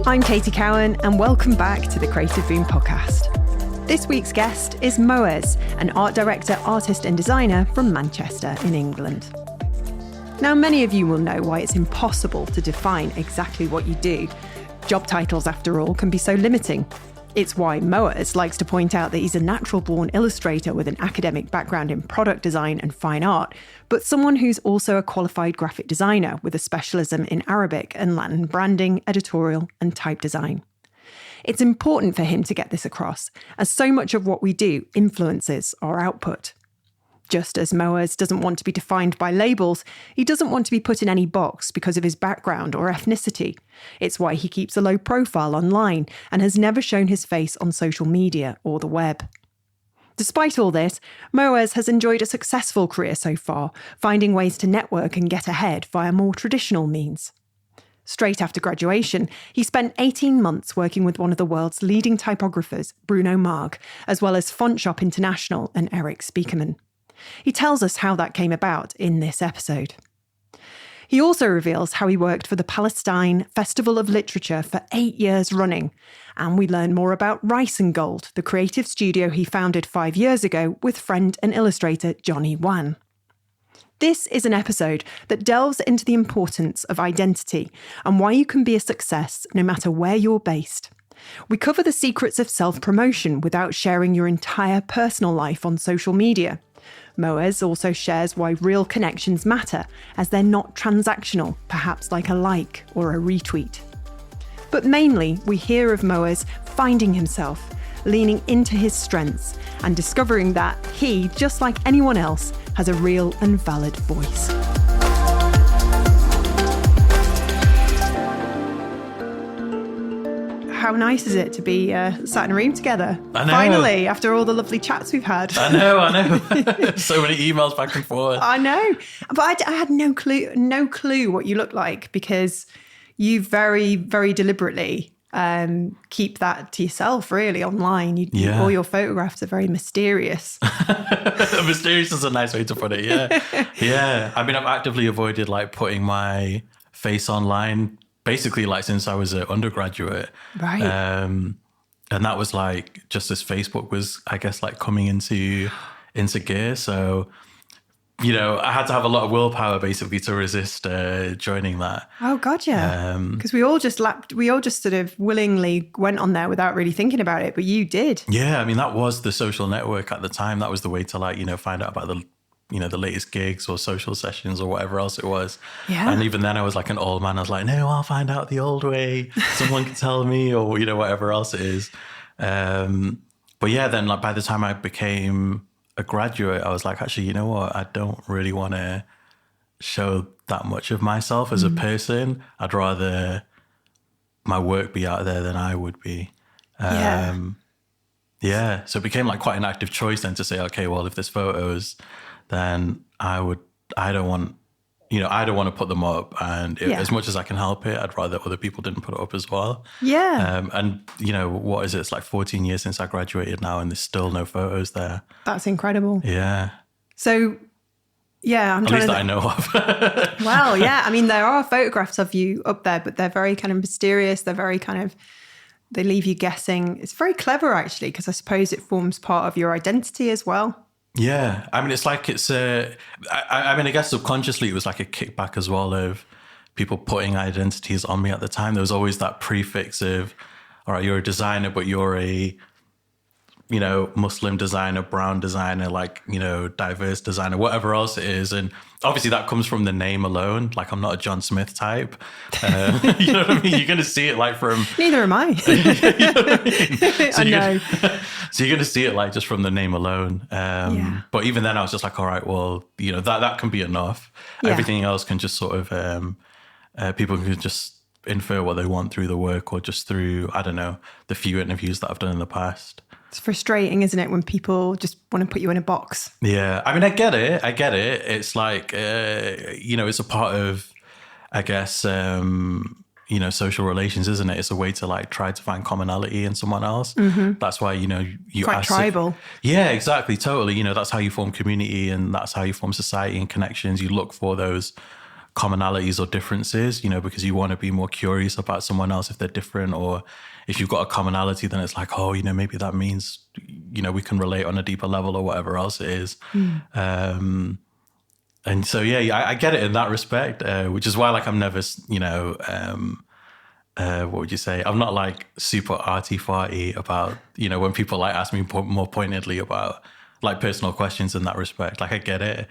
I'm Katie Cowan, and welcome back to the Creative Boom podcast. This week's guest is Muiz, an art director, artist and designer from Manchester in England. Now, many of you will know why it's impossible to define exactly what you do. Job titles, after all, can be so limiting. It's why Muiz likes to point out that he's a natural-born illustrator with an academic background in product design and fine art, but someone who's also a qualified graphic designer with a specialism in Arabic and Latin branding, editorial and type design. It's important for him to get this across, as so much of what we do influences our output. Just as Muiz doesn't want to be defined by labels, he doesn't want to be put in any box because of his background or ethnicity. It's why he keeps a low profile online and has never shown his face on social media or the web. Despite all this, Muiz has enjoyed a successful career so far, finding ways to network and get ahead via more traditional means. Straight after graduation, he spent 18 months working with one of the world's leading typographers, Bruno Maag, as well as Fontshop International and Erik Spiekermann. He tells us how that came about in this episode. He also reveals how he worked for the Palestine Festival of Literature for 8 years running. And we learn more about Rice and Gold, the creative studio he founded 5 years ago with friend and illustrator Johnny Wan. This is an episode that delves into the importance of identity and why you can be a success no matter where you're based. We cover the secrets of self-promotion without sharing your entire personal life on social media. Muiz also shares why real connections matter, as they're not transactional, perhaps like a like or a retweet. But mainly, we hear of Muiz finding himself, leaning into his strengths, and discovering that he, just like anyone else, has a real and valid voice. How nice is it to be sat in a room together? I know. Finally, after all the lovely chats we've had. I know. So many emails back and forth. I know. But I had no clue what you look like, because you very, very deliberately keep that to yourself, really, online. All your photographs are very mysterious. Mysterious is a nice way to put it, yeah. Yeah. I mean, I've actively avoided putting my face online basically since I was an undergraduate. Right. And that was just as Facebook was, I guess, coming into gear. So, I had to have a lot of willpower basically to resist joining that. Oh, gotcha. Because we all just sort of willingly went on there without really thinking about it, but you did. Yeah. I mean, that was the social network at the time. That was the way to find out about the latest gigs or social sessions or whatever else it was. Yeah. And even then I was an old man. I was no, I'll find out the old way. Someone can tell me, or, whatever else it is. But yeah, then by the time I became a graduate, I was actually, you know what? I don't really want to show that much of myself as a person. I'd rather my work be out there than I would be. Yeah. So it became quite an active choice then to say, okay, well, if there's photos, then I don't want to put them up. And as much as I can help it, I'd rather other people didn't put it up as well. Yeah. And what is it? It's 14 years since I graduated now, and there's still no photos there. That's incredible. Yeah. So, yeah. At least that I know of. Well, yeah. I mean, there are photographs of you up there, but they're very kind of mysterious. They're very they leave you guessing. It's very clever, actually, because I suppose it forms part of your identity as well. Yeah. I mean, I guess subconsciously it was a kickback as well of people putting identities on me at the time. There was always that prefix of, all right, you're a designer, but you're a, Muslim designer, brown designer, diverse designer, whatever else it is. And obviously that comes from the name alone. I'm not a John Smith type. You know what I mean? You're going to see it from... Neither am I. You know what I mean? I know. So you're going to see it just from the name alone. But even then I was just all right, well, that can be enough. Yeah. Everything else can just sort of, people can just infer what they want through the work or just through, I don't know, the few interviews that I've done in the past. It's frustrating, isn't it, when people just want to put you in a box? Yeah. I mean, I get it. It's it's a part of, I guess, social relations, isn't it? It's a way to try to find commonality in someone else. Mm-hmm. That's why, you quite tribal. Yeah, exactly. Totally. That's how you form community, and that's how you form society and connections. You look for those commonalities or differences, because you want to be more curious about someone else if they're different, or if you've got a commonality, then it's like, oh, maybe that means, we can relate on a deeper level or whatever else it is. And so, I get it in that respect, which is why, like, I'm never, what would you say? I'm not like super arty-farty about, when people like ask me more pointedly about like personal questions in that respect. Like, I get it.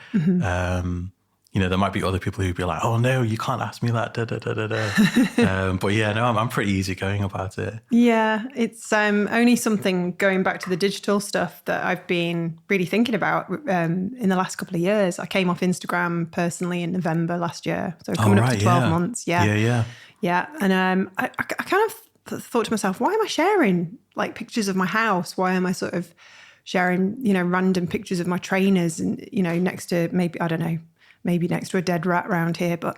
There might be other people who'd be like, oh no, you can't ask me that. But I'm pretty easygoing about it. Yeah, it's only something, going back to the digital stuff, that I've been really thinking about in the last couple of years. I came off Instagram personally in November last year. So coming up to 12 months. Yeah. And I kind of thought to myself, why am I sharing like pictures of my house? Why am I sort of sharing, random pictures of my trainers and, next to maybe next to a dead rat around here, but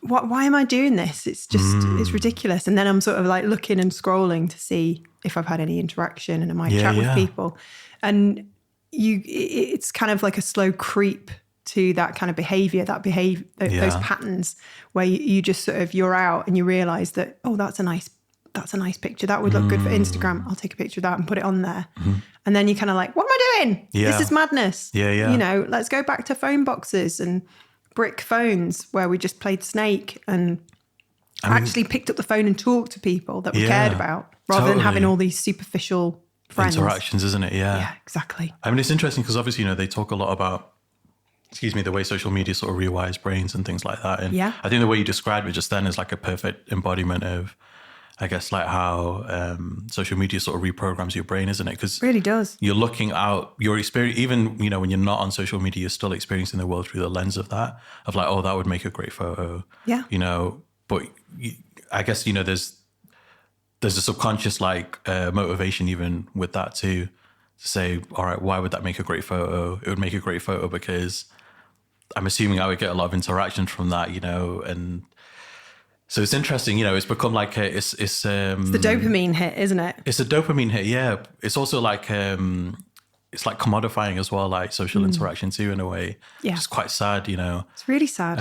why am I doing this? It's just, it's ridiculous. And then I'm sort of like looking and scrolling to see if I've had any interaction and I might chat with people. And it's kind of like a slow creep to that kind of behavior, those patterns where you just sort of, you're out and you realize that, oh, that's a nice picture. That would look good for Instagram. I'll take a picture of that and put it on there. And then you're kind of like, what am I doing? This is madness. Let's go back to phone boxes and brick phones where we just played Snake and actually picked up the phone and talked to people that we cared about, rather than having all these superficial friends. Interactions, isn't it? Yeah, exactly. I mean, it's interesting because obviously, they talk a lot about, the way social media sort of rewires brains and things like that. And I think the way you described it just then is like a perfect embodiment of, I guess, like how social media sort of reprograms your brain, isn't it? Because it really does. You're looking out your experience, even, when you're not on social media, you're still experiencing the world through the lens of that, of like, oh, that would make a great photo. Yeah. But I guess, there's a subconscious like motivation even with that too, to say, all right, why would that make a great photo? It would make a great photo because I'm assuming I would get a lot of interaction from that, and so it's interesting, it's become like it's the dopamine hit, isn't it? It's a dopamine hit, yeah. It's also like it's like commodifying as well, like social interaction too, in a way. Yeah, it's quite sad, It's really sad.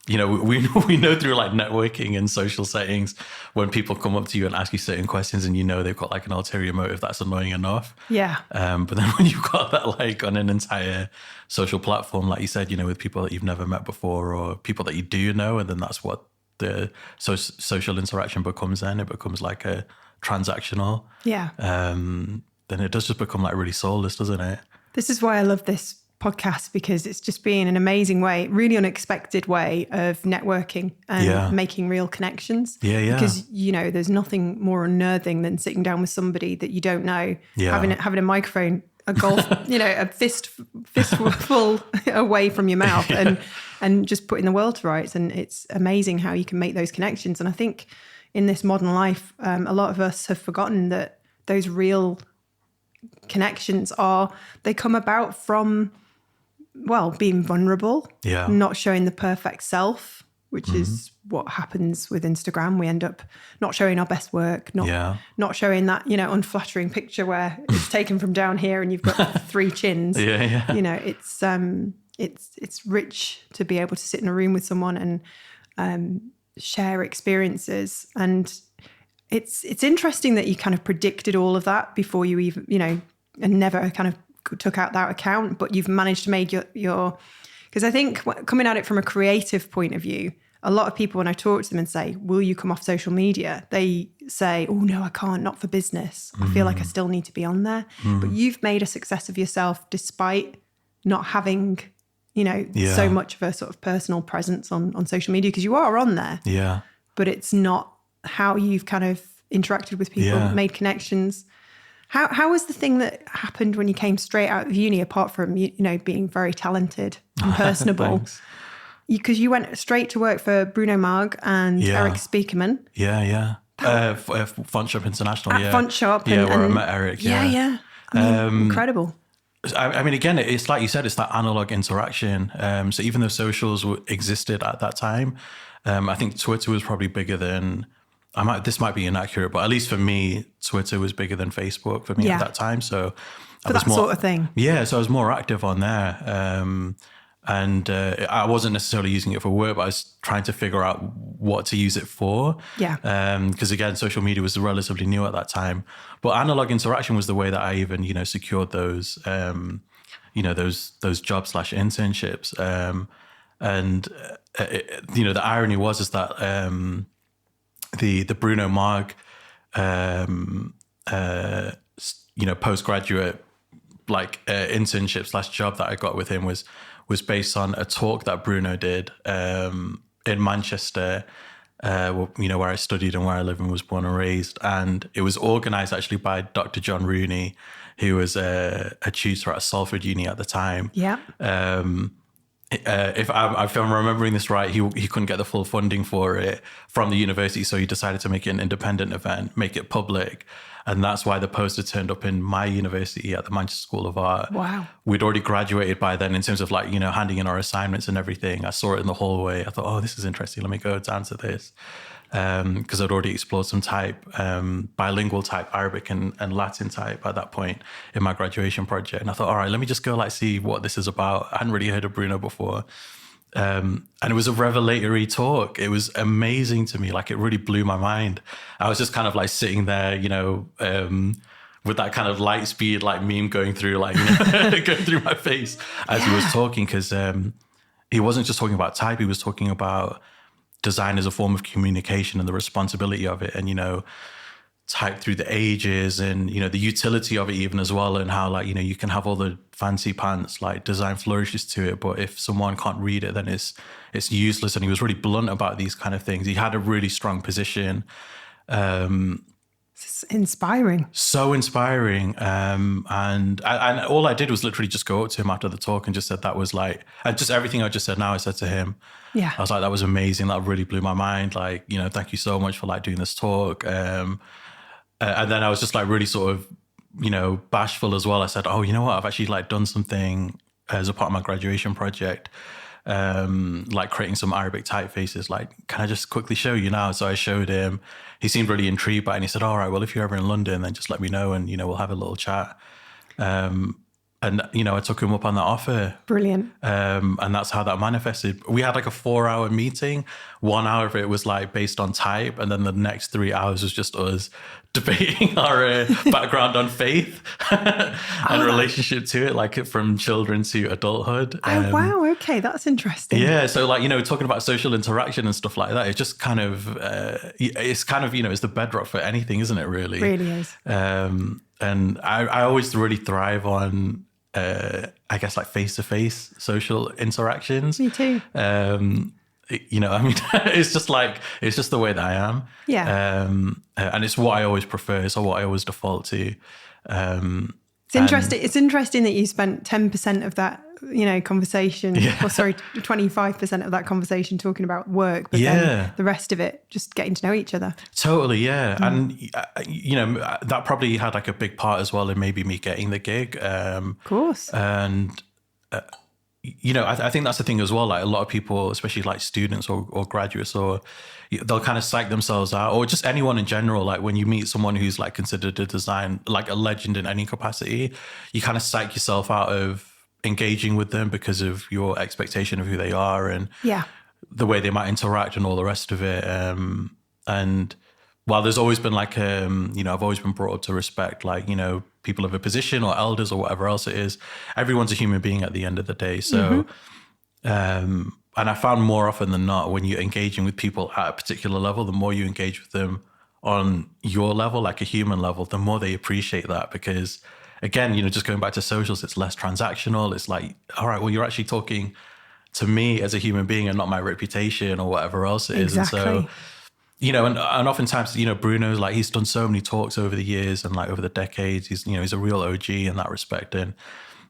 We know through like networking and social settings, when people come up to you and ask you certain questions, and they've got like an ulterior motive, that's annoying enough. Yeah. But then when you've got that like on an entire social platform, like you said, with people that you've never met before or people that you do know, and then that's what the social interaction becomes. Then it becomes like a transactional. Yeah. Then it does just become like really soulless, doesn't it? This is why I love this podcast, because it's just been an amazing way, really unexpected way of networking and making real connections. Yeah. Because, there's nothing more unnerving than sitting down with somebody that you don't know, having a microphone, a golf, a fistful away from your mouth and just putting the world to rights. And it's amazing how you can make those connections. And I think in this modern life, a lot of us have forgotten that those real connections they come about from, being vulnerable, not showing the perfect self, which is what happens with Instagram. We end up not showing our best work, not showing that, unflattering picture where it's taken from down here and you've got 3 chins. It's rich to be able to sit in a room with someone and share experiences. And it's interesting that you kind of predicted all of that before you even, and never kind of took out that account, but you've managed to make your because I think coming at it from a creative point of view, a lot of people, when I talk to them and say, will you come off social media? They say, oh no, I can't, not for business. I feel like I still need to be on there. But you've made a success of yourself despite not having, so much of a sort of personal presence on social media, because you are on there. Yeah. But it's not how you've kind of interacted with people, made connections. How was the thing that happened when you came straight out of uni, apart from, being very talented and personable? Because you went straight to work for Bruno Maag and Erik Spiekermann. Fontshop International. At Fontshop. Where I met Erik. Incredible. I mean, again, it's like you said, it's that analog interaction. So even though socials existed at that time, I think Twitter was probably bigger than... this might be inaccurate, but at least for me, Twitter was bigger than Facebook for me at that time. So for that sort of thing. Yeah, so I was more active on there. And I wasn't necessarily using it for work, but I was trying to figure out what to use it for. Yeah. Because again, social media was relatively new at that time. But analog interaction was the way that I even, secured those, those jobs/internships. The irony is that the Bruno Maag, postgraduate internship/job that I got with him was based on a talk that Bruno did in Manchester, where I studied and where I live and was born and raised. And it was organized actually by Dr. John Rooney, who was a tutor at Salford Uni at the time. Yeah. If I'm remembering this right, he couldn't get the full funding for it from the university, so he decided to make it an independent event, make it public. And that's why the poster turned up in my university at the Manchester School of Art. Wow. We'd already graduated by then in terms of handing in our assignments and everything. I saw it in the hallway. I thought, oh, this is interesting. Let me go down to this. Because I'd already explored some type, bilingual type, Arabic and Latin type at that point in my graduation project. And I thought, all right, let me just go see what this is about. I hadn't really heard of Bruno before. And it was a revelatory talk. It was amazing to me. It really blew my mind. I was just kind of sitting there, with that kind of light speed, meme going through, going through my face as he was talking. Because he wasn't just talking about type. He was talking about design as a form of communication and the responsibility of it. And, type through the ages and, the utility of it even as well. And how you can have all the fancy pants, design flourishes to it. But if someone can't read it, then it's useless. And he was really blunt about these kind of things. He had a really strong position. It's inspiring. So inspiring. And all I did was literally just go up to him after the talk and just said that was and just everything I just said now, I said to him. Yeah. I was like, that was amazing. That really blew my mind. Thank you so much for doing this talk. And then I was just really sort of, bashful as well. I said, oh, you know what? I've actually done something as a part of my graduation project, creating some Arabic typefaces. Can I just quickly show you now? So I showed him. He seemed really intrigued by it. And he said, all right, well, if you're ever in London, then just let me know and, we'll have a little chat. And, I took him up on that offer. Brilliant. And that's how that manifested. We had a 4-hour meeting. 1 hour of it was based on type. And then the next 3 hours was just us debating our background on faith and relationship to it, from children to adulthood. Oh, wow. Okay. That's interesting. Yeah. So talking about social interaction and stuff like that, it's just kind of, it's the bedrock for anything, isn't it? Really? Really is. And I always really thrive on, I guess face-to-face social interactions. Me too. It's just the way that I am. Yeah. And it's what I always prefer. It's what I always default to. It's interesting. It's interesting that you spent 10% of that, conversation, 25% of that conversation talking about work, but then the rest of it just getting to know each other. Totally, yeah. And, that probably had a big part as well in maybe me getting the gig. Of course. And, I think that's the thing as well. A lot of people, especially students or graduates, or they'll kind of psych themselves out, or just anyone in general. When you meet someone who's considered a design, a legend in any capacity, you kind of psych yourself out of engaging with them because of your expectation of who they are and the way they might interact and all the rest of it. And while there's always been I've always been brought up to respect, people of a position or elders or whatever else it is, everyone's a human being at the end of the day. So, and I found more often than not, when you're engaging with people at a particular level, the more you engage with them on your level, a human level, the more they appreciate that. Because again, just going back to socials, it's less transactional. It's all right, well, you're actually talking to me as a human being and not my reputation or whatever else it is. Exactly. And so, and oftentimes, Bruno's he's done so many talks over the years and over the decades. He's a real OG in that respect. And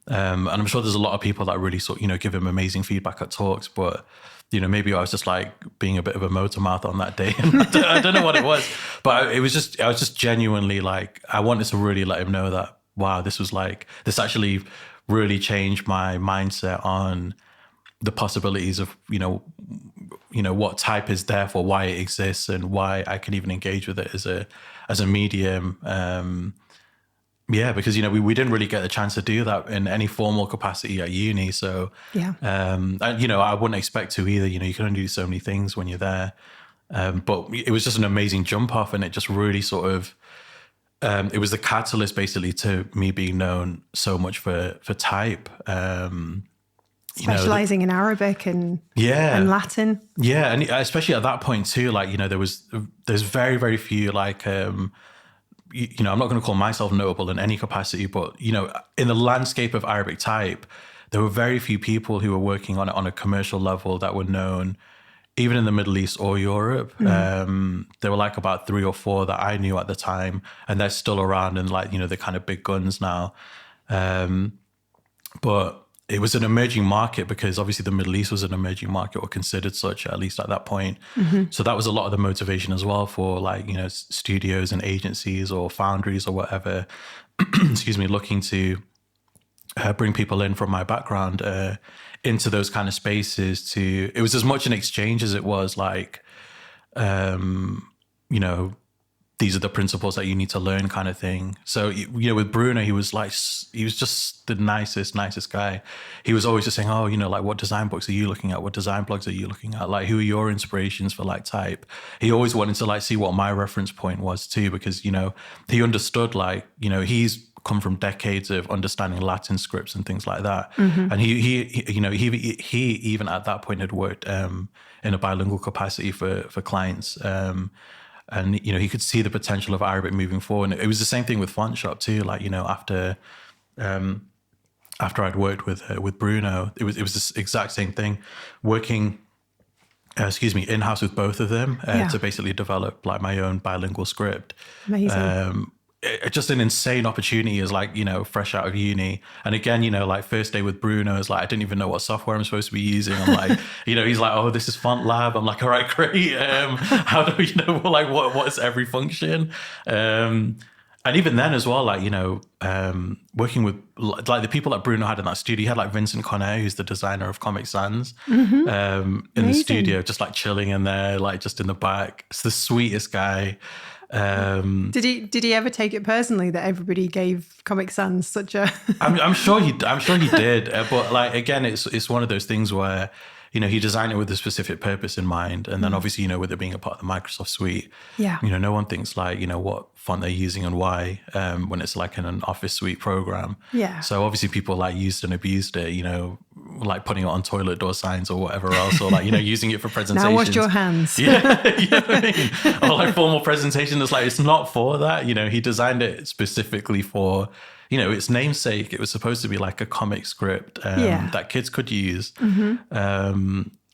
I'm sure there's a lot of people that really give him amazing feedback at talks, but maybe I was just being a bit of a motor mouth on that day. And I don't know what it was, but I was just genuinely I wanted to really let him know that, wow, this was this actually really changed my mindset on the possibilities of, what type is there for, why it exists and why I can even engage with it as a medium. Yeah, because, we didn't really get the chance to do that in any formal capacity at uni. So, Yeah. and, I wouldn't expect to either. You can only do so many things when you're there. But it was just an amazing jump off, and it just really sort of, it was the catalyst basically to me being known so much for type. Specializing in Arabic and Latin. Yeah, and especially at that point too, like, there's very, very few, like, I'm not going to call myself notable in any capacity, but, in the landscape of Arabic type, there were very few people who were working on it on a commercial level that were known, even in the Middle East or Europe. There were like about 3 or 4 that I knew at the time, and they're still around and, like, they're kind of big guns now. But it was an emerging market because obviously the Middle East was an emerging market, or considered such, at least at that point. So that was a lot of the motivation as well for, like, studios and agencies or foundries or whatever, excuse me, looking to bring people in from my background into those kind of spaces. It was as much an exchange as it was like, these are the principles that you need to learn kind of thing. So, with Bruno, he was just the nicest guy. He was always just saying, oh, like, what design books are you looking at? What design blogs are you looking at? Like, who are your inspirations for, like, type? He always wanted to, like, see what my reference point was too, because, he understood, like, he's come from decades of understanding Latin scripts and things like that. And he even at that point had worked in a bilingual capacity for clients. And, he could see the potential of Arabic moving forward. And it was the same thing with Fontshop too. Like, after I'd worked with Bruno, it was this exact same thing, working, in-house with both of them to basically develop, like, my own bilingual script. Amazing. Just an insane opportunity as, like, fresh out of uni. And again, like, first day with Bruno is like, I didn't even know what software I'm supposed to be using. I'm like, he's like, oh, this is Font Lab. I'm like, all right, great. How do we like, what is every function? And even then as well, like, working with, like, the people that Bruno had in that studio, he had, like, Vincent Conner, who's the designer of Comic Sans, in the studio, just, like, chilling in there, like, just in the back. It's the sweetest guy. Did he ever take it personally that everybody gave Comic Sans such a? I'm sure he did, but, like, again, it's one of those things where, he designed it with a specific purpose in mind, and then obviously, with it being a part of the Microsoft suite, no one thinks, like, what font they're using and why, when it's, like, in an Office suite program. Yeah. So obviously people, like, used and abused it, like putting it on toilet door signs or whatever else, or, like, using it for presentations. Now wash your hands. Yeah, you know what I mean? Or, like, formal presentation. It's like, it's not for that. He designed it specifically for, its namesake. It was supposed to be like a comic script that kids could use.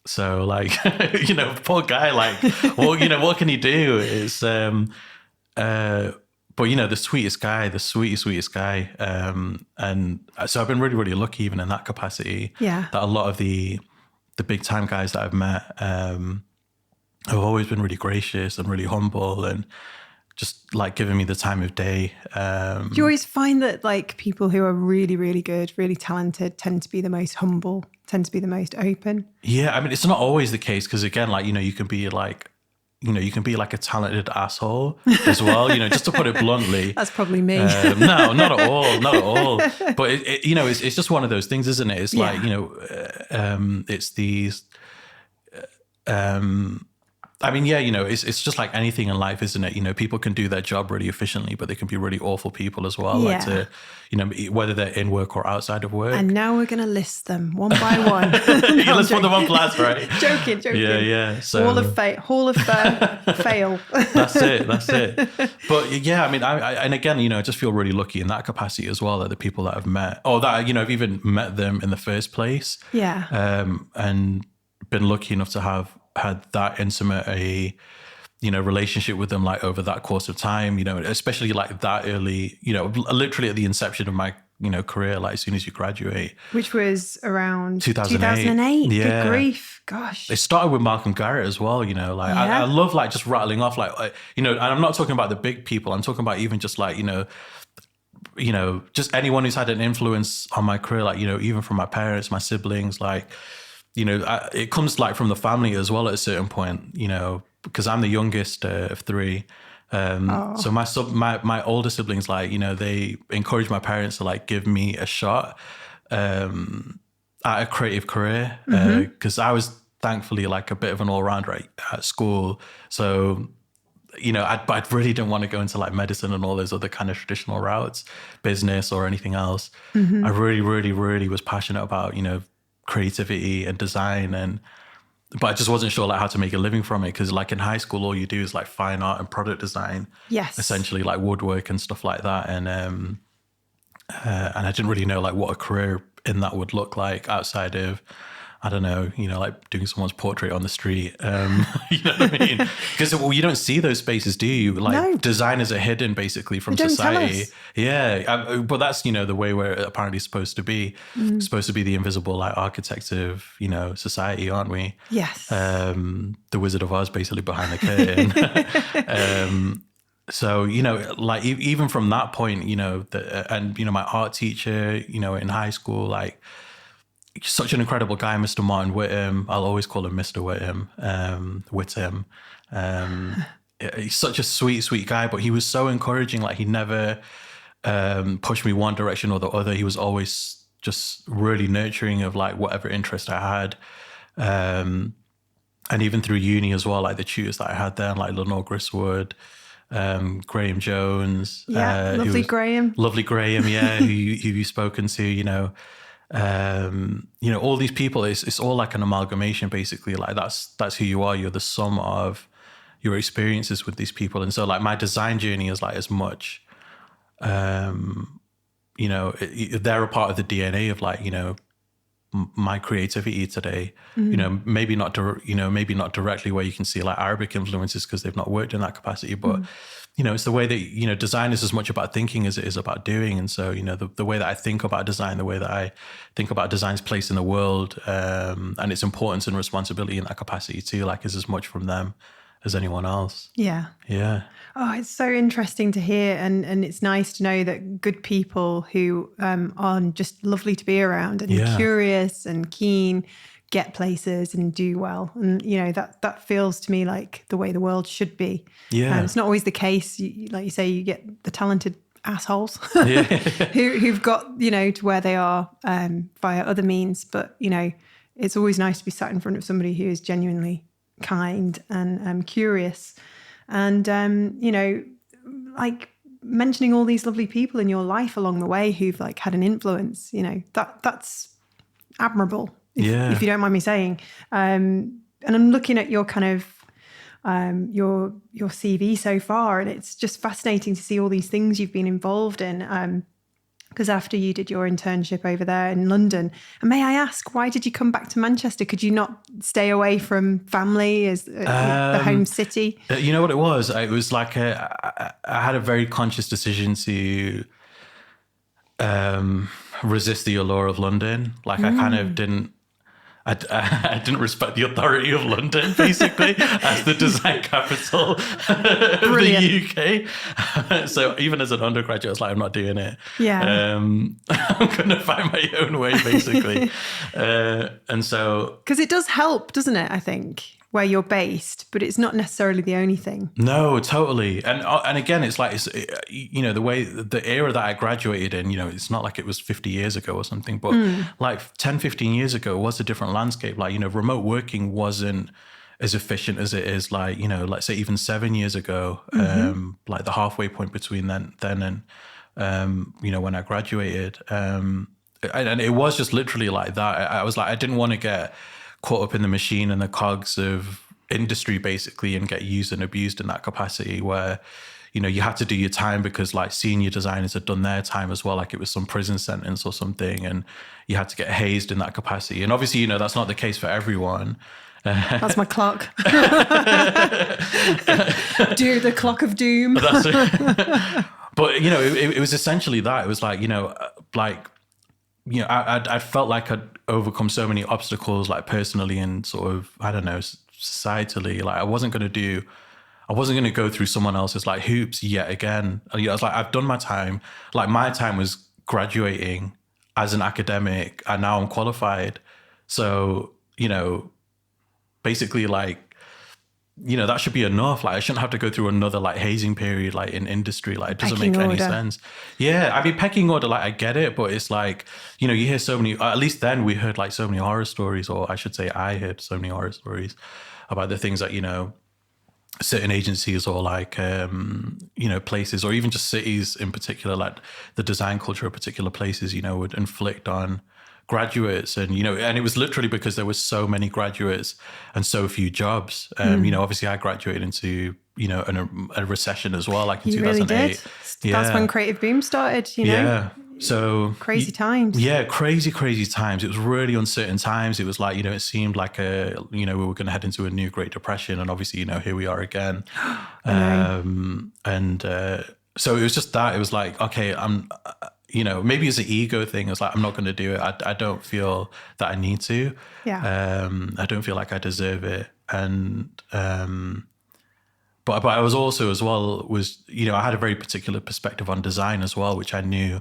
So, like, poor guy, like, well, what can he do? It's, but, the sweetest guy, the sweetest guy. And so I've been really, really lucky even in that capacity. Yeah. That a lot of the big time guys that I've met have always been really gracious and really humble and just, like, giving me the time of day. Do you always find that, like, people who are really, really good, really talented tend to be the most humble, tend to be the most open? Yeah, I mean, it's not always the case because, again, like, you can be like, a talented asshole as well, just to put it bluntly. That's probably me. No, not at all. But, it's just one of those things, isn't it? It's like, it's these... I mean, it's just like anything in life, isn't it? People can do their job really efficiently, but they can be really awful people as well. Yeah. Like whether they're in work or outside of work. And now we're going to list them one by one. Let's put them on blast, right? Joking. Yeah. So, Hall of fail. That's it. But yeah, I mean, I and again, I just feel really lucky in that capacity as well, that the people that I've met, or that, I've even met them in the first place. Yeah. And been lucky enough to have had that intimate a relationship with them, like, over that course of time, especially, like, that early, literally at the inception of my career, like, as soon as you graduate, which was around 2008. Yeah. Good grief, gosh. It started with Malcolm Garrett as well, like, I love, like, just rattling off, like, and I'm not talking about the big people, I'm talking about even just, like, just anyone who's had an influence on my career, like, even from my parents, my siblings, like, it comes, like, from the family as well at a certain point, because I'm the youngest of 3. So my older siblings, like, you know, they encouraged my parents to like give me a shot at a creative career, because I was thankfully like a bit of an all-rounder at school. So, you know, I really didn't want to go into like medicine and all those other kind of traditional routes, business or anything else. I really, really, really was passionate about, you know, creativity and design, but I just wasn't sure like how to make a living from it, because like in high school, all you do is like fine art and product design, essentially like woodwork and stuff like that. And I didn't really know like what a career in that would look like outside of, I don't know, you know, like doing someone's portrait on the street. You know what I mean? Because you don't see those spaces, do you? Like designers are hidden basically from society. Yeah. But that's, you know, the way we're apparently supposed to be. Supposed to be the invisible like architects of, you know, society, aren't we? Yes. The Wizard of Oz basically behind the curtain. So, you know, like even from that point, you know, and, you know, my art teacher, you know, in high school, like, such an incredible guy, Mr. Martin Whittam. I'll always call him Mr. Whittam. He's such a sweet, sweet guy, but he was so encouraging. Like he never pushed me one direction or the other. He was always just really nurturing of like whatever interest I had. And even through uni as well, like the tutors that I had there, like Lenore Griswood, Graham Jones. Lovely Graham, yeah, who you've spoken to, you know. You know, all these people, it's all like an amalgamation basically. Like that's who you are. You're the sum of your experiences with these people. And so like my design journey is like as much, you know, they're a part of the DNA of like, you know, my creativity today. You know, maybe not directly where you can see like Arabic influences because they've not worked in that capacity, but you know, it's the way that, you know, design is as much about thinking as it is about doing. And so, you know, the way that I think about design, the way that I think about design's place in the world, and its importance and responsibility in that capacity too, like is as much from them as anyone else. Yeah. Yeah. Oh, it's so interesting to hear. And it's nice to know that good people who are just lovely to be around and curious and keen get places and do well. And, you know, that feels to me like the way the world should be. Yeah. It's not always the case. Like you say, you get the talented assholes who've got, you know, to where they are via other means. But, you know, it's always nice to be sat in front of somebody who is genuinely kind and curious. And, you know, like mentioning all these lovely people in your life along the way who've like had an influence, you know, that's admirable. If you don't mind me saying. And I'm looking at your kind of your CV so far, and it's just fascinating to see all these things you've been involved in. Because after you did your internship over there in London, and may I ask, why did you come back to Manchester? Could you not stay away from family as the home city? You know what it was? It was like I had a very conscious decision to resist the allure of London. Like I kind of didn't. I didn't respect the authority of London, basically, as the design capital of the UK. So even as an undergraduate, I was like, I'm not doing it. Yeah. I'm going to find my own way, basically. And so... Because it does help, doesn't it, I think, where you're based, but it's not necessarily the only thing. No, totally. And again, it's like, you know, the era that I graduated in, you know, it's not like it was 50 years ago or something, but like 10, 15 years ago, it was a different landscape. Like, you know, remote working wasn't as efficient as it is, like, you know, let's say even 7 years ago, like the halfway point between then and, you know, when I graduated. And it was just literally like that. I was like, I didn't want to get caught up in the machine and the cogs of industry basically and get used and abused in that capacity where, you know, you had to do your time because like senior designers had done their time as well, like it was some prison sentence or something, and you had to get hazed in that capacity. And obviously, you know, that's not the case for everyone. That's my clock. Do the clock of doom. That's it. But, you know, it was essentially that. It was like, you know, I felt like I'd overcome so many obstacles, like personally and sort of, I don't know, societally. Like I wasn't going to go through someone else's like hoops yet again. I was like, I've done my time. Like my time was graduating as an academic and now I'm qualified. So, you know, basically like that should be enough. Like I shouldn't have to go through another like hazing period, like in industry. Like it doesn't Pecking make any order. sense. Yeah. I mean, pecking order, like I get it, but it's like, you hear so many, at least then we heard like so many horror stories, or I should say I heard so many horror stories about the things that, certain agencies or like, places, or even just cities in particular, like the design culture of particular places, would inflict on graduates. And, and it was literally because there was so many graduates and so few jobs. Obviously I graduated into, a recession as well, like in You 2008. really did. Yeah. That's when Creative Boom started, Yeah. So crazy times. Yeah, crazy times. It was really uncertain times. It was like, it seemed like we were going to head into a new Great Depression, and obviously, here we are again. So it was just that. It was like, okay, I'm, maybe it's an ego thing. It's like, I'm not going to do it. I don't feel that I need to. Yeah. I don't feel like I deserve it. And, but I was also as well I had a very particular perspective on design as well, which I knew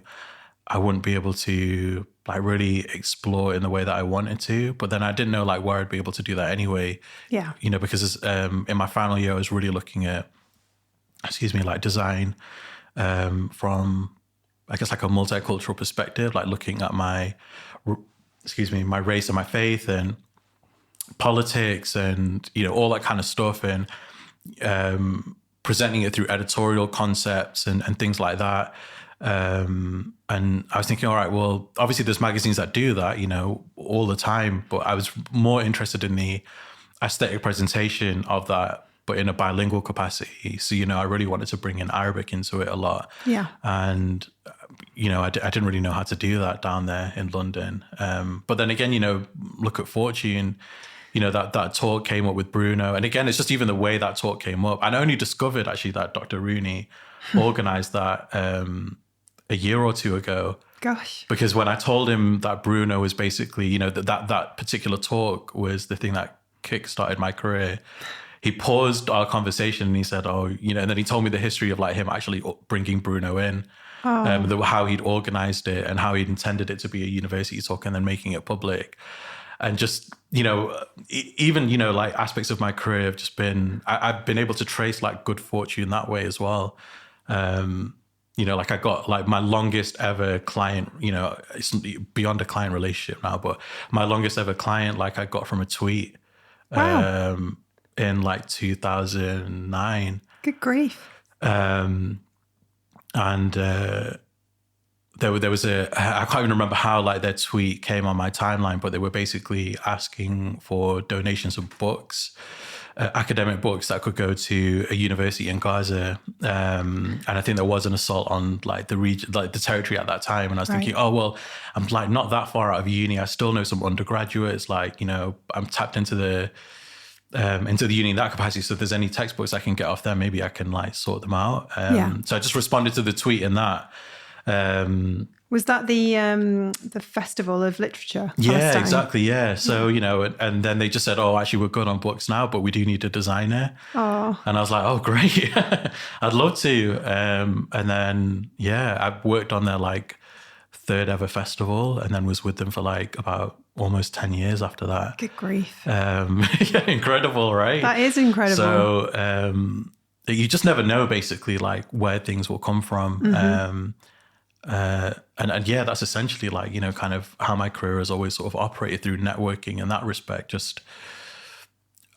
I wouldn't be able to like really explore in the way that I wanted to. But then I didn't know like where I'd be able to do that anyway. Yeah. Because in my final year, I was really looking at, like design from, I guess, like a multicultural perspective, like looking at my race and my faith and politics and, all that kind of stuff, and presenting it through editorial concepts and things like that. And I was thinking, all right, well, obviously there's magazines that do that, all the time, but I was more interested in the aesthetic presentation of that, but in a bilingual capacity. So, I really wanted to bring in Arabic into it a lot. Yeah. And, I didn't really know how to do that down there in London. But then again, look at Fortune, that talk came up with Bruno. And again, it's just even the way that talk came up. And I only discovered actually that Dr. Rooney organized that a year or two ago. Gosh. Because when I told him that Bruno was basically, that particular talk was the thing that kickstarted my career, he paused our conversation and he said, and then he told me the history of like him actually bringing Bruno in, how he'd organized it and how he'd intended it to be a university talk and then making it public. And just, even, like aspects of my career have just been, I've been able to trace like good fortune that way as well. Like I got like my longest ever client, it's beyond a client relationship now, but my longest ever client, like I got from a tweet. Wow. In like 2009. Good grief. And there was I can't even remember how like their tweet came on my timeline, but they were basically asking for donations of books, academic books that could go to a university in Gaza. And I think there was an assault on like the region, like the territory at that time. And I was thinking, oh, well, I'm like not that far out of uni. I still know some undergraduates, like, I'm tapped into the uni in that capacity. So if there's any textbooks I can get off there, maybe I can like sort them out. So I just responded to the tweet in that. Was that the Festival of Literature? Yeah, Palestine? exactly. Yeah. So, and then they just said, oh, actually, we're good on books now, but we do need a designer. Oh. And I was like, oh, great. I'd love to. And then, I worked on their like third ever festival and then was with them for like about almost 10 years after that. Good grief. Yeah, incredible, right? That is incredible. So you just never know basically like where things will come from. Mm-hmm. And yeah, that's essentially like, kind of how my career has always sort of operated, through networking in that respect, just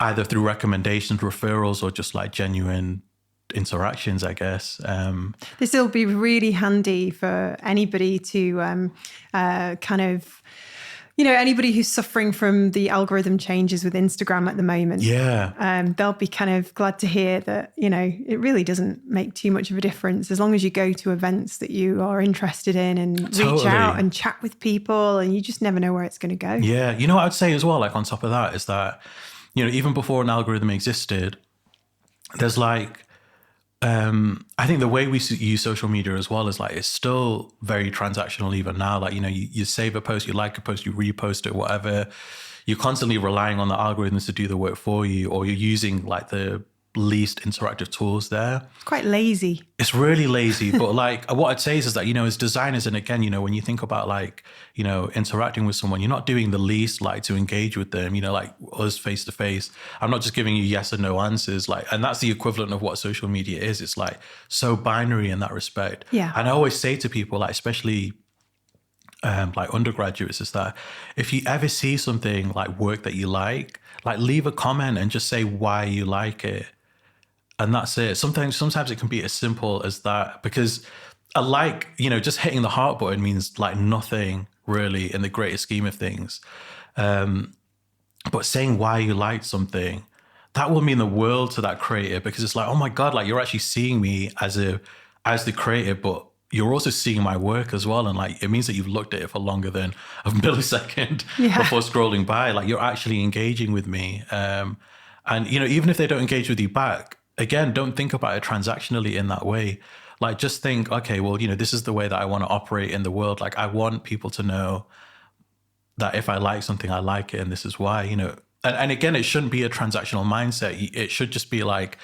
either through recommendations, referrals, or just like genuine interactions, I guess. This will be really handy for anybody to kind of, anybody who's suffering from the algorithm changes with Instagram at the moment. Yeah. They'll be kind of glad to hear that, it really doesn't make too much of a difference as long as you go to events that you are interested in and reach out and chat with people, and you just never know where it's going to go. Yeah. What I'd say as well, like on top of that, is that, even before an algorithm existed, there's like, I think the way we use social media as well is like, it's still very transactional even now. Like, you save a post, you like a post, you repost it, whatever. You're constantly relying on the algorithms to do the work for you, or you're using like the least interactive tools there. It's quite lazy. It's really lazy. But like what I'd say is that, as designers, and again, when you think about like, interacting with someone, you're not doing the least like to engage with them, like us face to face. I'm not just giving you yes and no answers. Like, and that's the equivalent of what social media is. It's like so binary in that respect. Yeah. And I always say to people, like, especially like undergraduates, is that if you ever see something like work that you like leave a comment and just say why you like it. And that's it. Sometimes it can be as simple as that, because just hitting the heart button means like nothing really in the greater scheme of things. But saying why you liked something, that will mean the world to that creator, because it's like, oh my God, like you're actually seeing me as the creator, but you're also seeing my work as well. And like, it means that you've looked at it for longer than a millisecond before scrolling by. Like you're actually engaging with me. And, even if they don't engage with you back, again, don't think about it transactionally in that way. Like just think, okay, well, this is the way that I want to operate in the world. Like I want people to know that if I like something, I like it. And this is why, and again, it shouldn't be a transactional mindset. It should just be like,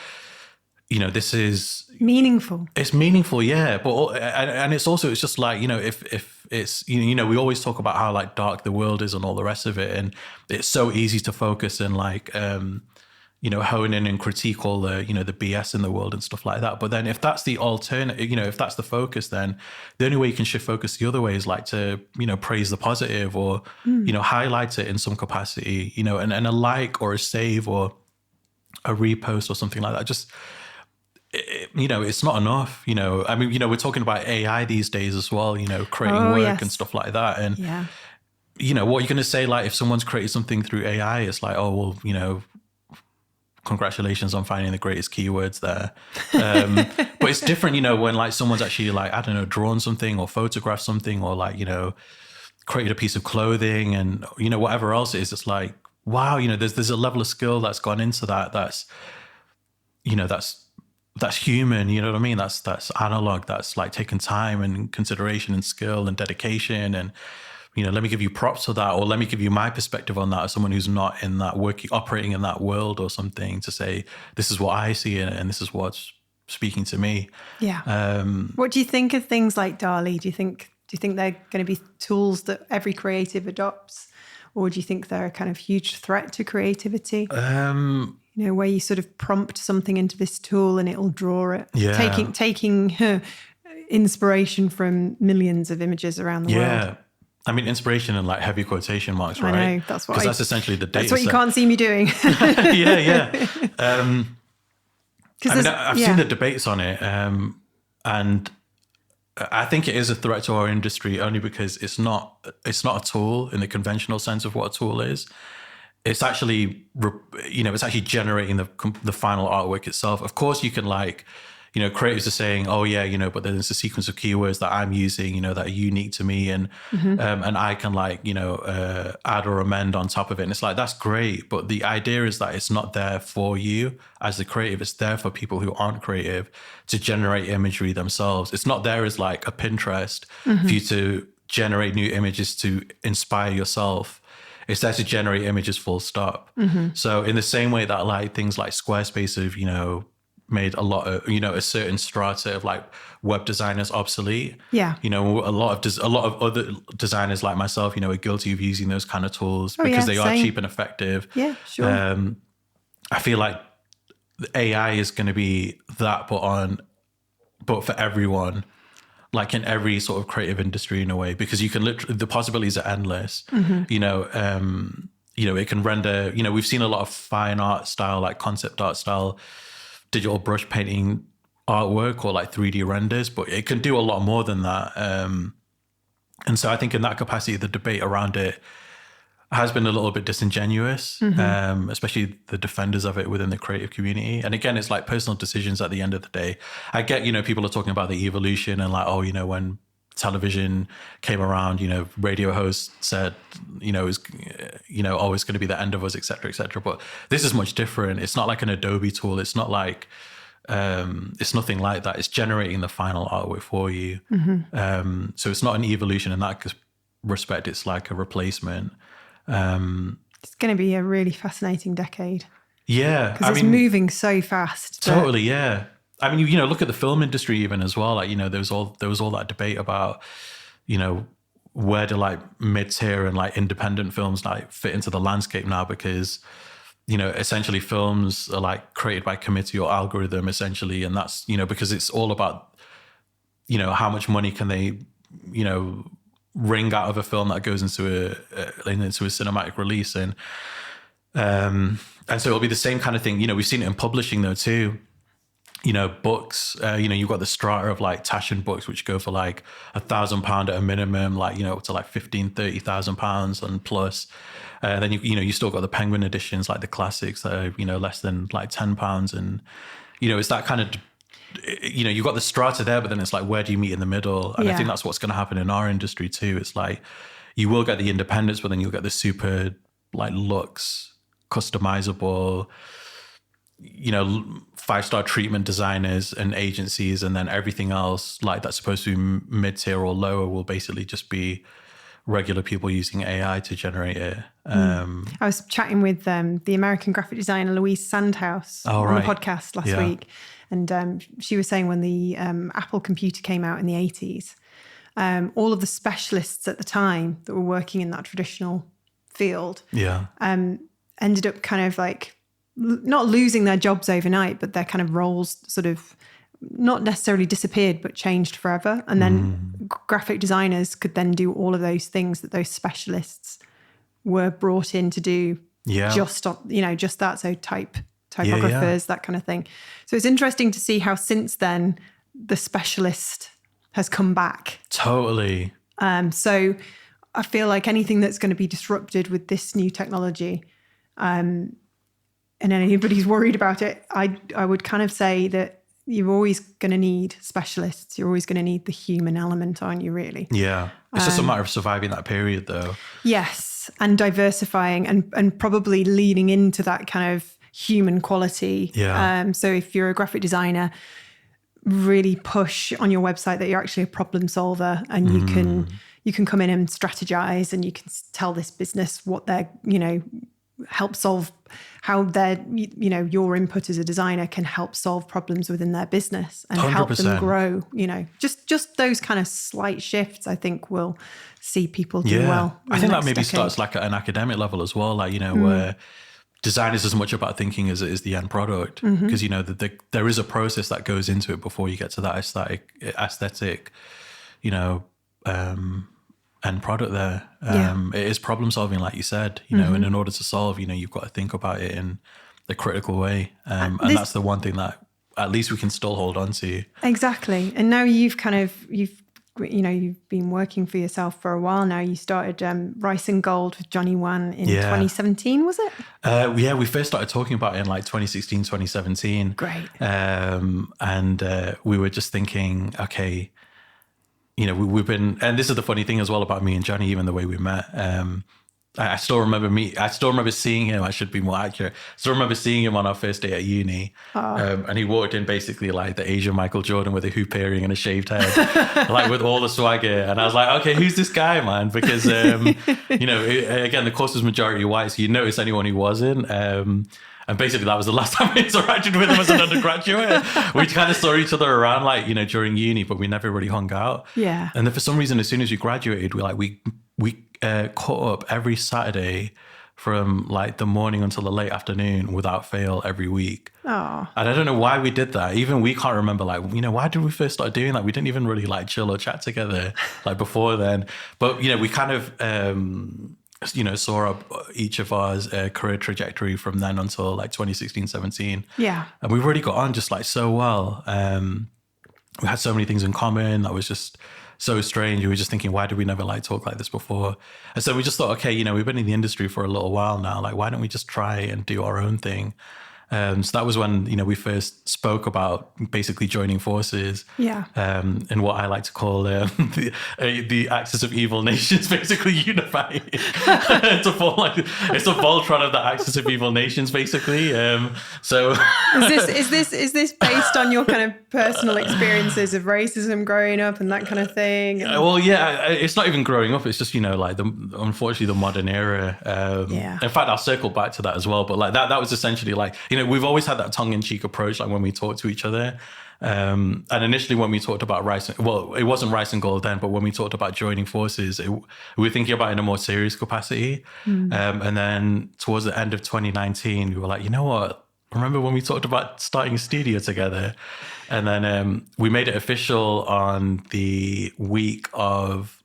this is meaningful. It's meaningful, yeah. But and it's just like, if it's we always talk about how like dark the world is and all the rest of it, and it's so easy to focus and like hone in and critique all the the BS in the world and stuff like that. But then if that's the alternate, if that's the focus, then the only way you can shift focus the other way is like to praise the positive or highlight it in some capacity, and a like or a save or a repost or something like that. Just it's not enough, I mean, we're talking about AI these days as well, creating work and stuff like that. And, what you're going to say, like if someone's created something through AI, it's like, oh, well, congratulations on finding the greatest keywords there. But it's different, when like someone's actually like, I don't know, drawn something or photographed something or like, created a piece of clothing and, whatever else it is. It's like, wow, there's a level of skill that's gone into that. That's human, you know what I mean? That's analog. That's like taking time and consideration and skill and dedication. And, let me give you props for that, or let me give you my perspective on that as someone who's not in that operating in that world or something, to say, this is what I see and this is what's speaking to me. Yeah. What do you think of things like DALL-E? Do you think they're going to be tools that every creative adopts? Or do you think they're a kind of huge threat to creativity? Where you sort of prompt something into this tool and it'll draw it. Yeah. Taking inspiration from millions of images around the world. Yeah. I mean, inspiration in like heavy quotation marks, right? I know, that's what because that's essentially the data. That's what you can't see me doing. yeah. I've seen the debates on it, and I think it is a threat to our industry only because it's not a tool in the conventional sense of what a tool is. It's actually, it's actually generating the final artwork itself. Of course, you can like, creatives are saying, oh yeah, but there's a sequence of keywords that I'm using, that are unique to me, and and I can like, add or amend on top of it. And it's like, that's great. But the idea is that it's not there for you as the creative. It's there for people who aren't creative to generate imagery themselves. It's not there as like a Pinterest for you to generate new images to inspire yourself. It's there to generate images, full stop. So in the same way that like things like Squarespace have, made a lot of, a certain strata of like web designers obsolete. Yeah. A lot of other designers like myself, are guilty of using those kind of tools because they are cheap and effective. Yeah, sure. I feel like the AI is going to be that, but for everyone, like in every sort of creative industry in a way, because you can literally, the possibilities are endless. It can render, we've seen a lot of fine art style, like concept art style, digital brush painting artwork or like 3D renders, but it can do a lot more than that. And so I think in that capacity, the debate around it has been a little bit disingenuous, especially the defenders of it within the creative community. And again, it's like personal decisions at the end of the day. I get, people are talking about the evolution and like, oh, when television came around, radio hosts said, it was, always going to be the end of us, et cetera, et cetera. But this is much different. It's not like an Adobe tool. It's not like, it's nothing like that. It's generating the final artwork for you. So it's not an evolution in that respect. It's like a replacement. It's going to be a really fascinating decade. Yeah. Because it's moving so fast. Totally. Yeah. I mean, look at the film industry even as well. Like, there was all that debate about, where do like mid-tier and like independent films like fit into the landscape now, because essentially films are like created by committee or algorithm essentially, and that's because it's all about how much money can they wring out of a film that goes into a cinematic release, and so it'll be the same kind of thing. We've seen it in publishing though too. Books, you've got the strata of like Taschen books, which go for like £1,000 at a minimum, like, up to like 15,000, £30,000 and plus. Then you still got the Penguin editions, like the classics that are, less than like £10. And, it's that kind of, you've got the strata there, but then it's like, where do you meet in the middle? And I think that's what's going to happen in our industry too. It's like, you will get the independents, but then you'll get the super like luxe, customizable, 5-star treatment designers and agencies, and then everything else like that's supposed to be mid-tier or lower will basically just be regular people using AI to generate it. I was chatting with the American graphic designer Louise Sandhouse on the podcast last week, and she was saying when the Apple computer came out in the 80s, all of the specialists at the time that were working in that traditional field ended up kind of like not losing their jobs overnight, but their kind of roles sort of not necessarily disappeared, but changed forever. And then graphic designers could then do all of those things that those specialists were brought in to do just that. So typographers, that kind of thing. So it's interesting to see how since then the specialist has come back. Totally. So I feel like anything that's going to be disrupted with this new technology, and anybody's worried about it, I would kind of say that you're always going to need specialists. You're always going to need the human element, aren't you, really? Yeah. It's just a matter of surviving that period, though. Yes. And diversifying and probably leaning into that kind of human quality. Yeah. So if you're a graphic designer, really push on your website that you're actually a problem solver, and you can come in and strategize, and you can tell this business what they're, help solve, how their, your input as a designer can help solve problems within their business and 100%. Help them grow. Just those kind of slight shifts, I think, will see people do well. I think that maybe starts like at an academic level as well, like, where design is as much about thinking as it is the end product, because there is a process that goes into it before you get to that aesthetic end product there. It is problem solving, like you said, and in order to solve, you've got to think about it in the critical way. And that's the one thing that at least we can still hold on to. Exactly. And now you've been working for yourself for a while now. You started Rice and Gold with Johnny Wan in 2017, was it? We first started talking about it in like 2016, 2017. Great. And we were just thinking, okay, we've been, and this is the funny thing as well about me and Johnny, even the way we met. I still remember seeing him. I should be more accurate. I still remember seeing him on our first day at uni. And he walked in basically like the Asian Michael Jordan with a hoop earring and a shaved head, like with all the swagger. And I was like, okay, who's this guy, man? Because, again, the course was majority white, so you notice anyone who wasn't. And basically that was the last time I interacted with him as an undergraduate. We kind of saw each other around like, during uni, but we never really hung out. Yeah. And then for some reason, as soon as we graduated, we caught up every Saturday from like the morning until the late afternoon without fail every week. Oh. And I don't know why we did that. Even we can't remember, like, why did we first start doing that? We didn't even really like chill or chat together like before then. But, we kind of, saw each of ours career trajectory from then until like 2016, 17. Yeah. And we really got on just like so well. We had so many things in common that was just so strange. We were just thinking, why did we never like talk like this before? And so we just thought, okay, we've been in the industry for a little while now. Like, why don't we just try and do our own thing? So that was when, we first spoke about basically joining forces. Yeah. And what I like to call the axis of evil nations, basically unifying. It's a Voltron of the axis of evil nations, basically. So is this based on your kind of personal experiences of racism growing up and that kind of thing? Well, yeah, it's not even growing up. It's just, unfortunately the modern era. In fact, I'll circle back to that as well. But like that was essentially like, we've always had that tongue-in-cheek approach, like when we talk to each other. And initially when we talked about it wasn't rice and gold then, but when we talked about joining forces, we were thinking about it in a more serious capacity. And then towards the end of 2019, we were like, you know what? Remember when we talked about starting a studio together? And then we made it official on the week of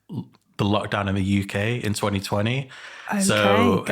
the lockdown in the UK in 2020. Okay, so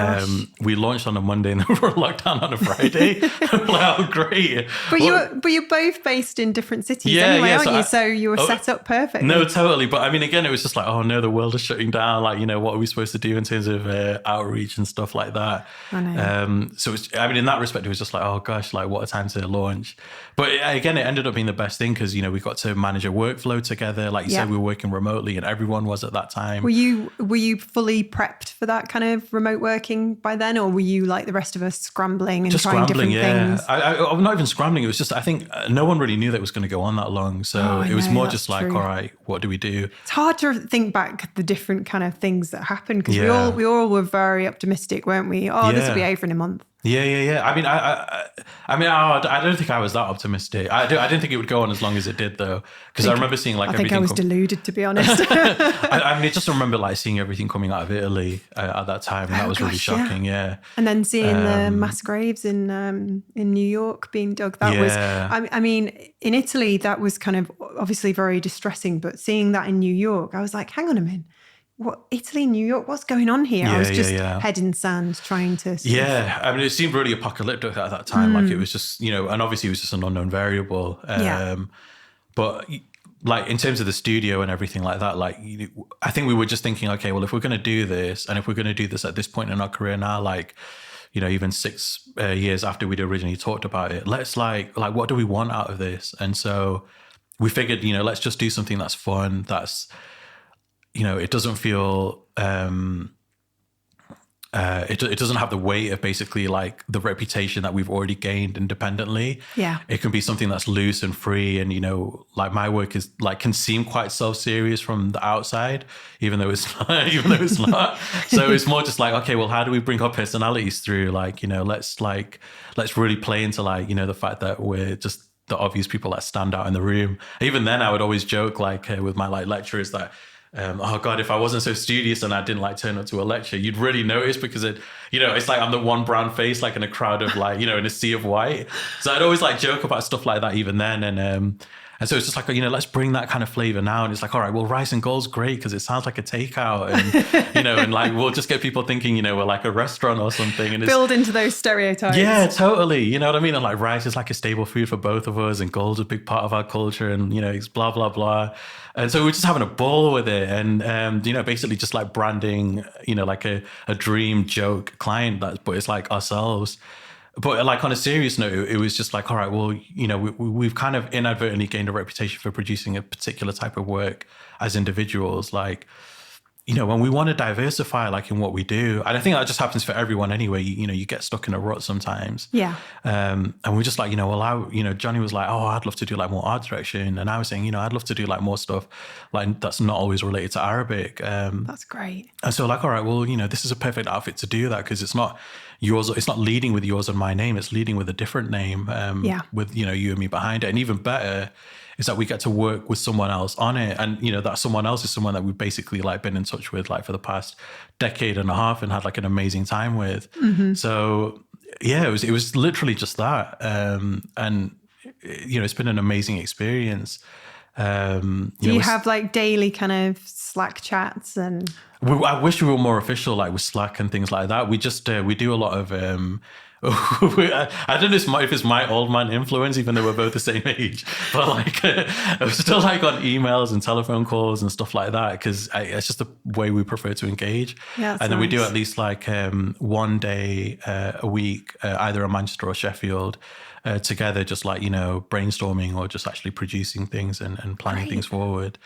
we launched on a Monday and then we were locked down on a Friday. Wow, great. But you're both based in different cities anyway, aren't you? So you were set up perfectly. No, totally. But I mean, again, it was just like, oh no, the world is shutting down. Like, what are we supposed to do in terms of outreach and stuff like that? I know. So in that respect, it was just like, oh gosh, like what a time to launch. But again, it ended up being the best thing because, we got to manage a workflow together. Like you said, we were working remotely and everyone was at that time. Were you fully prepped for that kind of remote working by then, or were you like the rest of us scrambling and just trying different things? I'm not even scrambling. It was just, I think no one really knew that it was going to go on that long. So it was more just like, all right, what do we do? It's hard to think back the different kind of things that happened because we all were very optimistic, weren't we? This will be over in a month. Yeah. I don't think I was that optimistic. I didn't think it would go on as long as it did, though, because I remember seeing like everything. I think I was deluded, to be honest. I just remember like seeing everything coming out of Italy at that time, and that was really shocking. Yeah. And then seeing the mass graves in New York being dug. That was. I mean, in Italy, that was kind of obviously very distressing. But seeing that in New York, I was like, hang on a minute. What, Italy, New York, what's going on here? I was just head in sand trying to... I mean, it seemed really apocalyptic at that time. Like it was just, and obviously it was just an unknown variable. But like in terms of the studio and everything like that, like I think we were just thinking, okay, well, if we're going to do this and if we're going to do this at this point in our career now, like, even 6 years after we'd originally talked about it, let's like what do we want out of this? And so we figured, let's just do something that's fun, that's... it doesn't feel, it doesn't have the weight of basically like the reputation that we've already gained independently. Yeah. It can be something that's loose and free. And, like my work is like, can seem quite self-serious from the outside, even though it's not, So it's more just like, okay, well, how do we bring our personalities through? Like, let's really play into like, the fact that we're just the obvious people that stand out in the room. Even then I would always joke like with my like lecturers that, oh God, if I wasn't so studious and I didn't like turn up to a lecture, you'd really notice because it's like I'm the one brown face like in a crowd of like, in a sea of white. So I'd always like joke about stuff like that even then. And so it's just like, let's bring that kind of flavor now. And it's like, all right, well, rice and gold's great because it sounds like a takeout. And, and like, we'll just get people thinking, we're like a restaurant or something. And build into those stereotypes. Yeah, totally. You know what I mean? And like rice is like a staple food for both of us and gold's a big part of our culture and, it's blah, blah, blah. And so we're just having a ball with it and, basically just like branding, like a dream joke client, but it's like ourselves. But like on a serious note, it was just like, all right, well, we've kind of inadvertently gained a reputation for producing a particular type of work as individuals. Like, when we want to diversify, like in what we do, and I think that just happens for everyone anyway. You get stuck in a rut sometimes. Yeah. And we're just like, Johnny was like, oh, I'd love to do like more art direction, and I was saying, I'd love to do like more stuff like that's not always related to Arabic. That's great. And so like, all right, well, this is a perfect outfit to do that because it's not yours. It's not leading with yours and my name. It's leading with a different name. With you and me behind it, and even better is that we get to work with someone else on it. And, that someone else is someone that we've basically like been in touch with like for the past decade and a half and had like an amazing time with. Mm-hmm. So yeah, it was literally just that. And, it's been an amazing experience. Do you have like daily kind of Slack chats I wish we were more official, like with Slack and things like that. We just, we do a lot of, I don't know if it's my old man influence, even though we're both the same age, but like I'm still like on emails and telephone calls and stuff like that, because it's just the way we prefer to engage. Yeah, and then we do at least like one day a week, either in Manchester or Sheffield, together, just like, brainstorming or just actually producing things and planning things forward.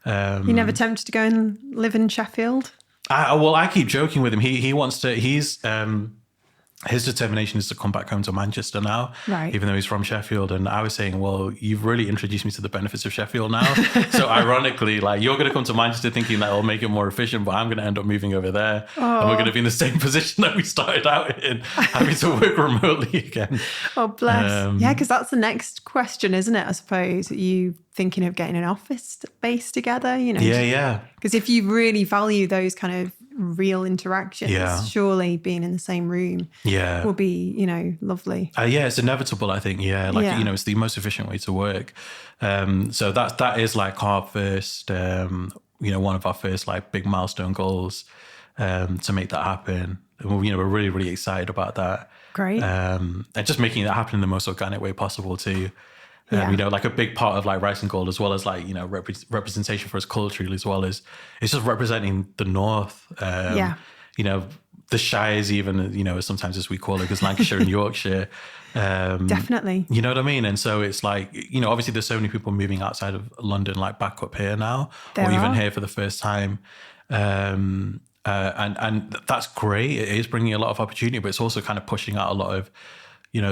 You never tempted to go and live in Sheffield? I keep joking with him. He wants to, his determination is to come back home to Manchester now, right? Even though he's from Sheffield. And I was saying, well, you've really introduced me to the benefits of Sheffield now. So ironically, like, you're going to come to Manchester thinking that it'll make it more efficient, but I'm going to end up moving over there. And we're going to be in the same position that we started out in, having to work remotely again. Oh, bless. Yeah, because that's the next question, isn't it? I suppose. Are you thinking of getting an office space together? Yeah. Because if you really value those kind of real interactions, surely being in the same room will be, lovely. Yeah, it's inevitable, I think. It's the most efficient way to work. So that is like our first, one of our first like big milestone goals, to make that happen. And we're really, really excited about that. Great. And just making that happen in the most organic way possible too. Like a big part of like Rising Gold, as well as like, representation for us culturally, as well as it's just representing the North, the Shires, even, sometimes as we call it, because Lancashire and Yorkshire. Definitely. You know what I mean? And so it's like, obviously there's so many people moving outside of London, like back up here now, even here for the first time. And that's great. It is bringing a lot of opportunity, but it's also kind of pushing out a lot of,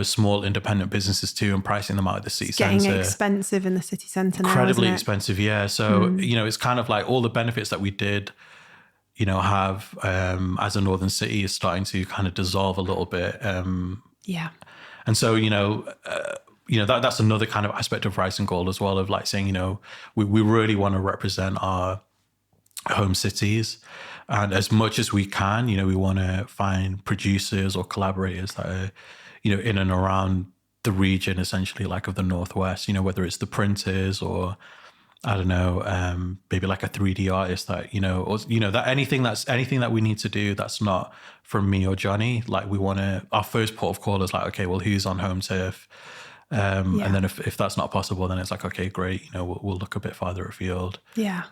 small independent businesses too, and pricing them out of the city centre. Getting expensive in the city centre now, incredibly expensive, yeah. So, it's kind of like all the benefits that we did, have as a northern city is starting to kind of dissolve a little bit. And so, that's another kind of aspect of Rising Gold as well, of like saying, we really want to represent our home cities. And as much as we can, we want to find producers or collaborators that are, in and around the region, essentially, like of the Northwest, whether it's the printers or, I don't know, maybe like a 3D artist that, or, that anything that we need to do that's not from me or Johnny. Like, we want to, our first port of call is like, okay, well, who's on home turf? And then if that's not possible, then it's like, okay, great, we'll look a bit farther afield. Yeah.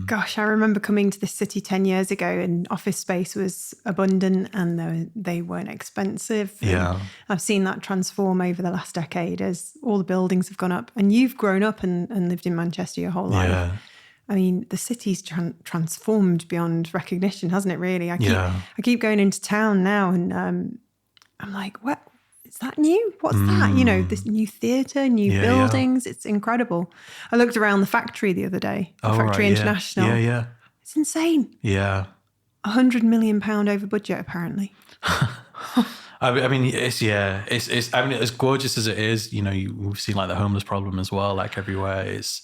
Gosh, I remember coming to this city 10 years ago and office space was abundant and they weren't expensive. Yeah. I've seen that transform over the last decade as all the buildings have gone up. And you've grown up and lived in Manchester your whole life. Yeah. I mean, the city's transformed beyond recognition, hasn't it, really? I keep going into town now and I'm like, what? Is that new? What's that? This new theatre, new buildings. Yeah. It's incredible. I looked around the factory the other day, Factory International. Yeah. It's insane. Yeah. £100 million over budget, apparently. I mean, it's I mean, as gorgeous as it is, we've seen like the homeless problem as well, like everywhere. It's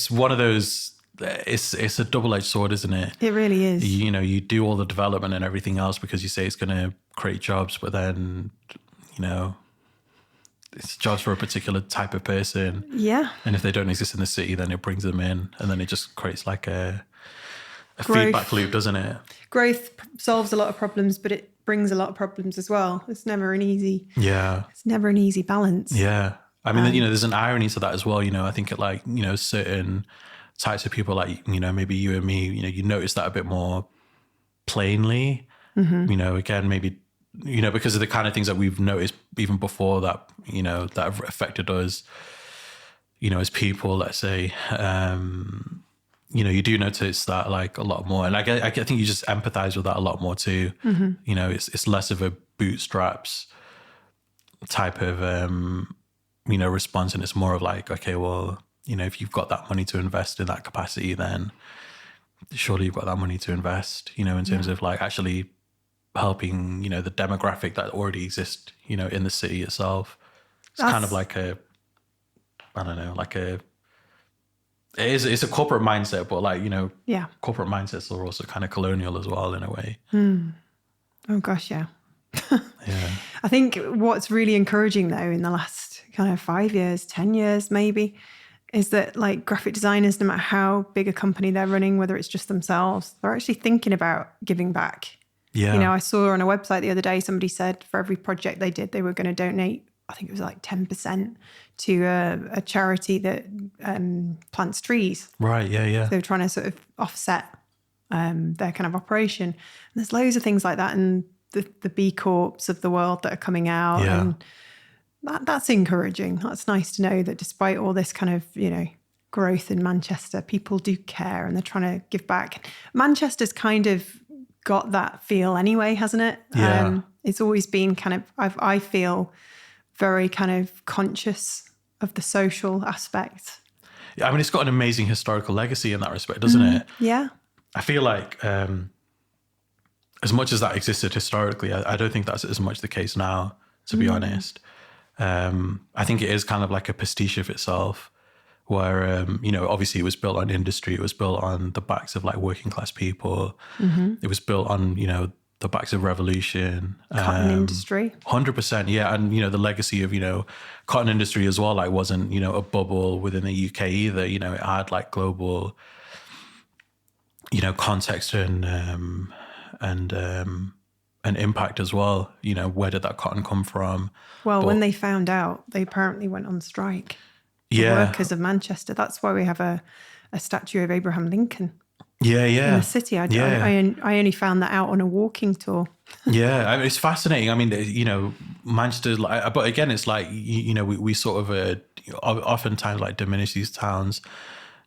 one of those, it's a double-edged sword, isn't it? It really is. You do all the development and everything else because you say it's going to create jobs, but then, it's jobs for a particular type of person. Yeah. And if they don't exist in the city, then it brings them in, and then it just creates like a feedback loop, doesn't it? Growth solves a lot of problems, but it brings a lot of problems as well. It's never an easy balance. Yeah. I mean, there's an irony to that as well. I think like, certain types of people, like, maybe you and me, you notice that a bit more plainly, again, maybe, because of the kind of things that we've noticed even before that, that have affected us, as people, let's say, you do notice that like a lot more. And I think you just empathize with that a lot more too. It's less of a bootstraps type of, response. And it's more of like, okay, well, if you've got that money to invest in that capacity, then surely you've got that money to invest, in terms of like actually helping, the demographic that already exists, in the city itself. It's kind of like it's a corporate mindset, but like, corporate mindsets are also kind of colonial as well in a way. Oh gosh, yeah. Yeah. I think what's really encouraging though in the last kind of 5 years, 10 years maybe, is that like graphic designers, no matter how big a company they're running, whether it's just themselves, they're actually thinking about giving back. Yeah. You know, I saw on a website the other day, somebody said for every project they did, they were going to donate, I think it was like 10% to a charity that plants trees. Right. Yeah. Yeah. So they were trying to sort of offset their kind of operation. And there's loads of things like that, and the B Corps of the world that are coming out. Yeah. And that's encouraging. That's nice to know that despite all this kind of, you know, growth in Manchester, people do care and they're trying to give back. Manchester's kind of got that feel anyway, hasn't it? Yeah. It's always been kind of, I feel very kind of conscious of the social aspect. Yeah, I mean, it's got an amazing historical legacy in that respect, doesn't it? Yeah. I feel like as much as that existed historically, I don't think that's as much the case now, to be honest. I think it is kind of like a pastiche of itself where, you know, obviously it was built on industry. It was built on the backs of like working class people. It was built on, you know, the backs of revolution. Cotton industry. 100%. Yeah. And, you know, the legacy of, you know, cotton industry as well, like wasn't, you know, a bubble within the UK either. You know, it had like global, you know, context and impact as well. You know, where did that cotton come from? Well, when they found out, they apparently went on strike. The Yeah. workers of Manchester. That's why we have a statue of Abraham Lincoln Yeah. in Yeah. the city. I only found that out on a walking tour. Yeah, I mean, it's fascinating. I mean, you know, Manchester, like, but again, it's like, you know, we sort of oftentimes like diminish these towns,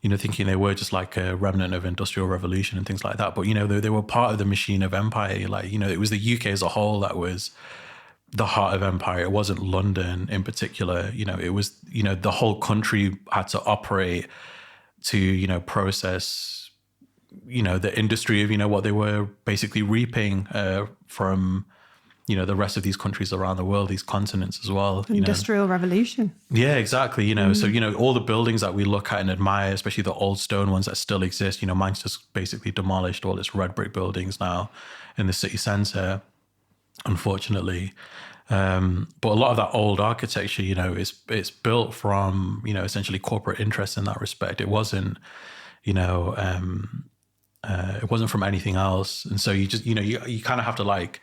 you know, thinking they were just like a remnant of industrial revolution and things like that. But, you know, they were part of the machine of empire. Like, you know, it was the UK as a whole that was the heart of empire. It wasn't London in particular. You know, it was, you know, the whole country had to operate to, you know, process, you know, the industry of, you know, what they were basically reaping from, you know, the rest of these countries around the world, these continents as well. Industrial revolution. Yeah, exactly. You know, so, you know, all the buildings that we look at and admire, especially the old stone ones that still exist, you know, Manchester's basically demolished all its red brick buildings now in the city centre, unfortunately. But a lot of that old architecture, you know, it's built from, you know, essentially corporate interests in that respect. It wasn't, you know, it wasn't from anything else. And so you just, you know, you kind of have to like,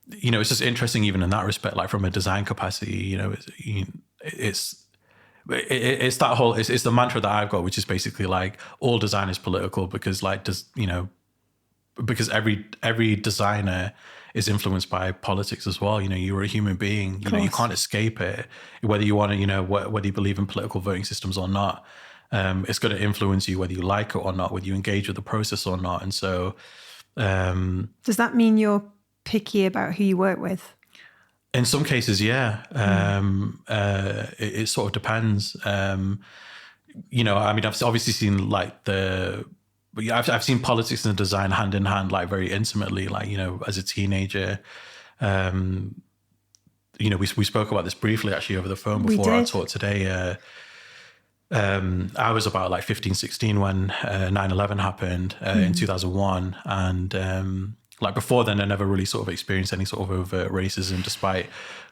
you know, it's just interesting even in that respect, like from a design capacity, you know, it's that whole, it's the mantra that I've got, which is basically like all design is political because like, you know, because every designer is influenced by politics as well. You know, you're a human being, you know, you can't escape it, whether you want to, you know, whether you believe in political voting systems or not. It's going to influence you whether you like it or not, whether you engage with the process or not. And so, does that mean you're picky about who you work with? In some cases, yeah. It sort of depends. You know, I mean, I've obviously seen like I've seen politics and design hand in hand, like very intimately, like, you know, as a teenager. You know, we spoke about this briefly actually over the phone before our talk today. I was about like 15, 16 when 9/11 happened in 2001. And like before then, I never really sort of experienced any sort of overt racism, despite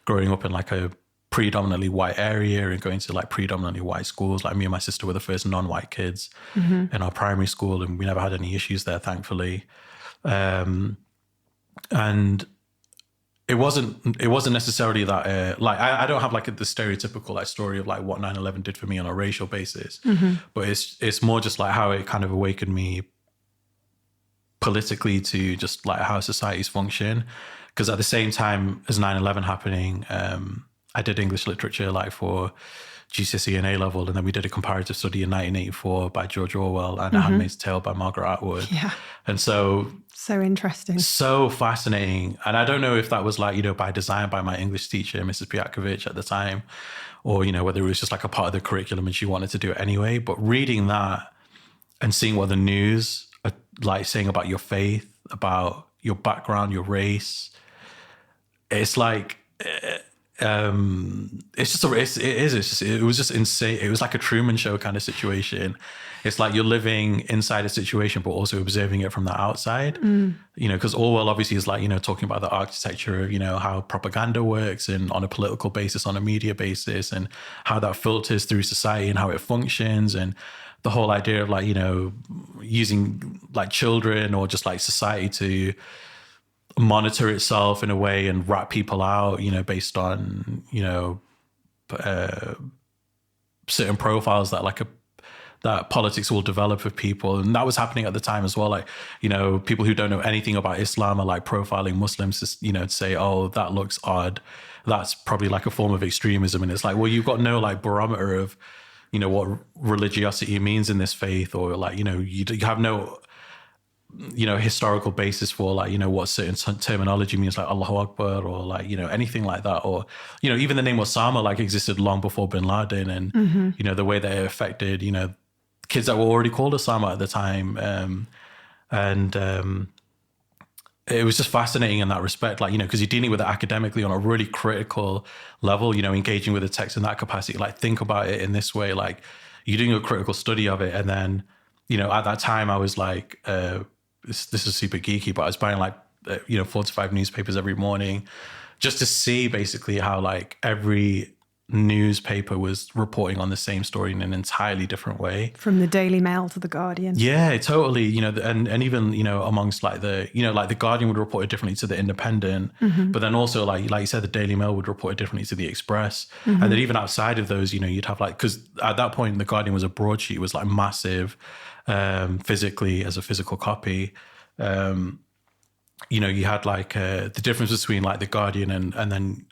growing up in like a predominantly white area and going to like predominantly white schools. Like me and my sister were the first non-white kids in our primary school, and we never had any issues there, thankfully. And it wasn't necessarily that like I don't have like the stereotypical like story of like what 9/11 did for me on a racial basis, but it's more just like how it kind of awakened me politically to just like how societies function. Because at the same time as 9/11 happening, I did English literature like for GCSE and A-level, and then we did a comparative study in 1984 by George Orwell and A Handmaid's Tale by Margaret Atwood. Yeah. And so interesting. So fascinating. And I don't know if that was like, you know, by design by my English teacher, Mrs. Piatkovich at the time, or, you know, whether it was just like a part of the curriculum and she wanted to do it anyway. But reading that and seeing what the news are like saying about your faith, about your background, your race, it's like, it's just it was just insane. It was like a Truman Show kind of situation. It's like you're living inside a situation but also observing it from the outside, you know, because Orwell obviously is like, you know, talking about the architecture of, you know, how propaganda works and on a political basis, on a media basis, and how that filters through society and how it functions, and the whole idea of like, you know, using like children or just like society to monitor itself in a way and rat people out, based on, certain profiles that politics will develop of people. And that was happening at the time as well. Like, people who don't know anything about Islam are like profiling Muslims, to say, oh, that looks odd. That's probably like a form of extremism. And it's like, well, you've got no like barometer of, what religiosity means in this faith, or like, you have no, historical basis for like, what certain terminology means, like Allahu Akbar, or like, anything like that. Or, even the name Osama like existed long before bin Laden, and, the way that it affected, kids that were already called Osama at the time. It was just fascinating in that respect, like, because you're dealing with it academically on a really critical level, engaging with the text in that capacity. Like, think about it in this way, like you're doing a critical study of it. And then, at that time I was like, this is super geeky, but I was buying like, 4 to 5 newspapers every morning just to see basically how like every newspaper was reporting on the same story in an entirely different way. From the Daily Mail to the Guardian. Yeah, totally. And even, amongst like like the Guardian would report it differently to the Independent, but then also like you said, the Daily Mail would report it differently to the Express. And then even outside of those, you'd have like, because at that point the Guardian was a broadsheet, it was like massive, physically as a physical copy. You had like the difference between like the Guardian and then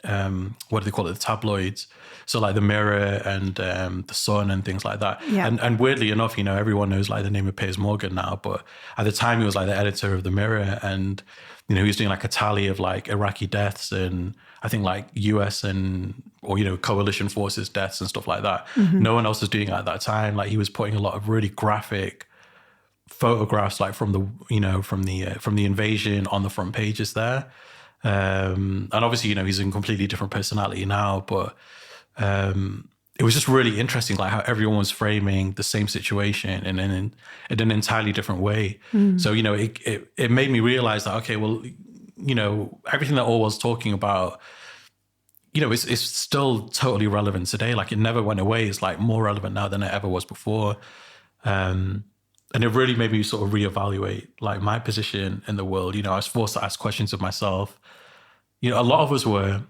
what do they call it, the tabloids, so like the Mirror and the Sun and things like that. Yeah. And weirdly enough, everyone knows like the name of Piers Morgan now, but at the time he was like the editor of the Mirror, and he was doing like a tally of like Iraqi deaths and I think like US or coalition forces deaths and stuff like that. No one else was doing it at that time. Like, he was putting a lot of really graphic photographs like from the invasion on the front pages there, and obviously he's a completely different personality now, but it was just really interesting like how everyone was framing the same situation in an entirely different way. So it made me realize that, okay, well, everything that Orwell's talking about, it's still totally relevant today. Like, it never went away. It's like more relevant now than it ever was before. And it really made me sort of reevaluate like my position in the world. I was forced to ask questions of myself. A lot of us were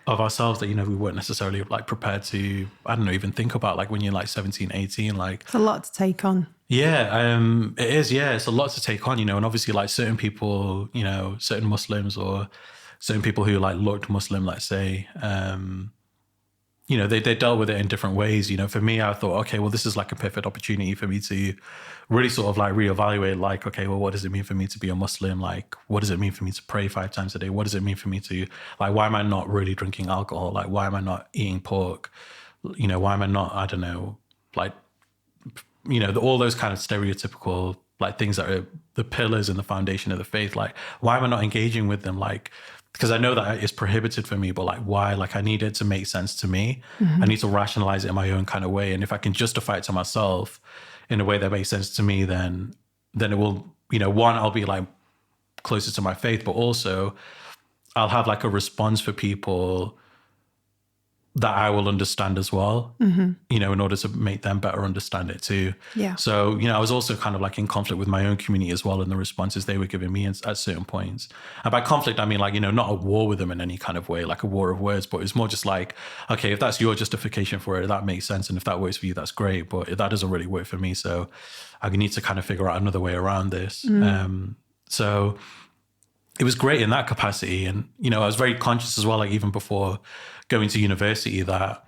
of ourselves that, we weren't necessarily like prepared to, I don't know, even think about, like when you're like 17, 18, like. It's a lot to take on. Yeah, it is. Yeah, it's a lot to take on, and obviously like certain people, certain Muslims or certain people who like looked Muslim, let's say, they dealt with it in different ways. For me, I thought, okay, well, this is like a perfect opportunity for me to really sort of like reevaluate, like, okay, well, what does it mean for me to be a Muslim? Like, what does it mean for me to pray 5 times a day? What does it mean for me to, like, why am I not really drinking alcohol? Like, why am I not eating pork? Why am I not, I don't know, like, all those kind of stereotypical like things that are the pillars and the foundation of the faith. Like, why am I not engaging with them? Like, because I know that it's prohibited for me, but like, why? Like, I need it to make sense to me. I need to rationalize it in my own kind of way. And if I can justify it to myself in a way that makes sense to me, then it will, one, I'll be like closer to my faith, but also I'll have like a response for people that I will understand as well, in order to make them better understand it too. Yeah. So, I was also kind of like in conflict with my own community as well, and the responses they were giving me at certain points. And by conflict, I mean like, not a war with them in any kind of way, like a war of words, but it's more just like, okay, if that's your justification for it, that makes sense. And if that works for you, that's great. But that doesn't really work for me. So I need to kind of figure out another way around this. So it was great in that capacity. And, I was very conscious as well, like even before going to university, that,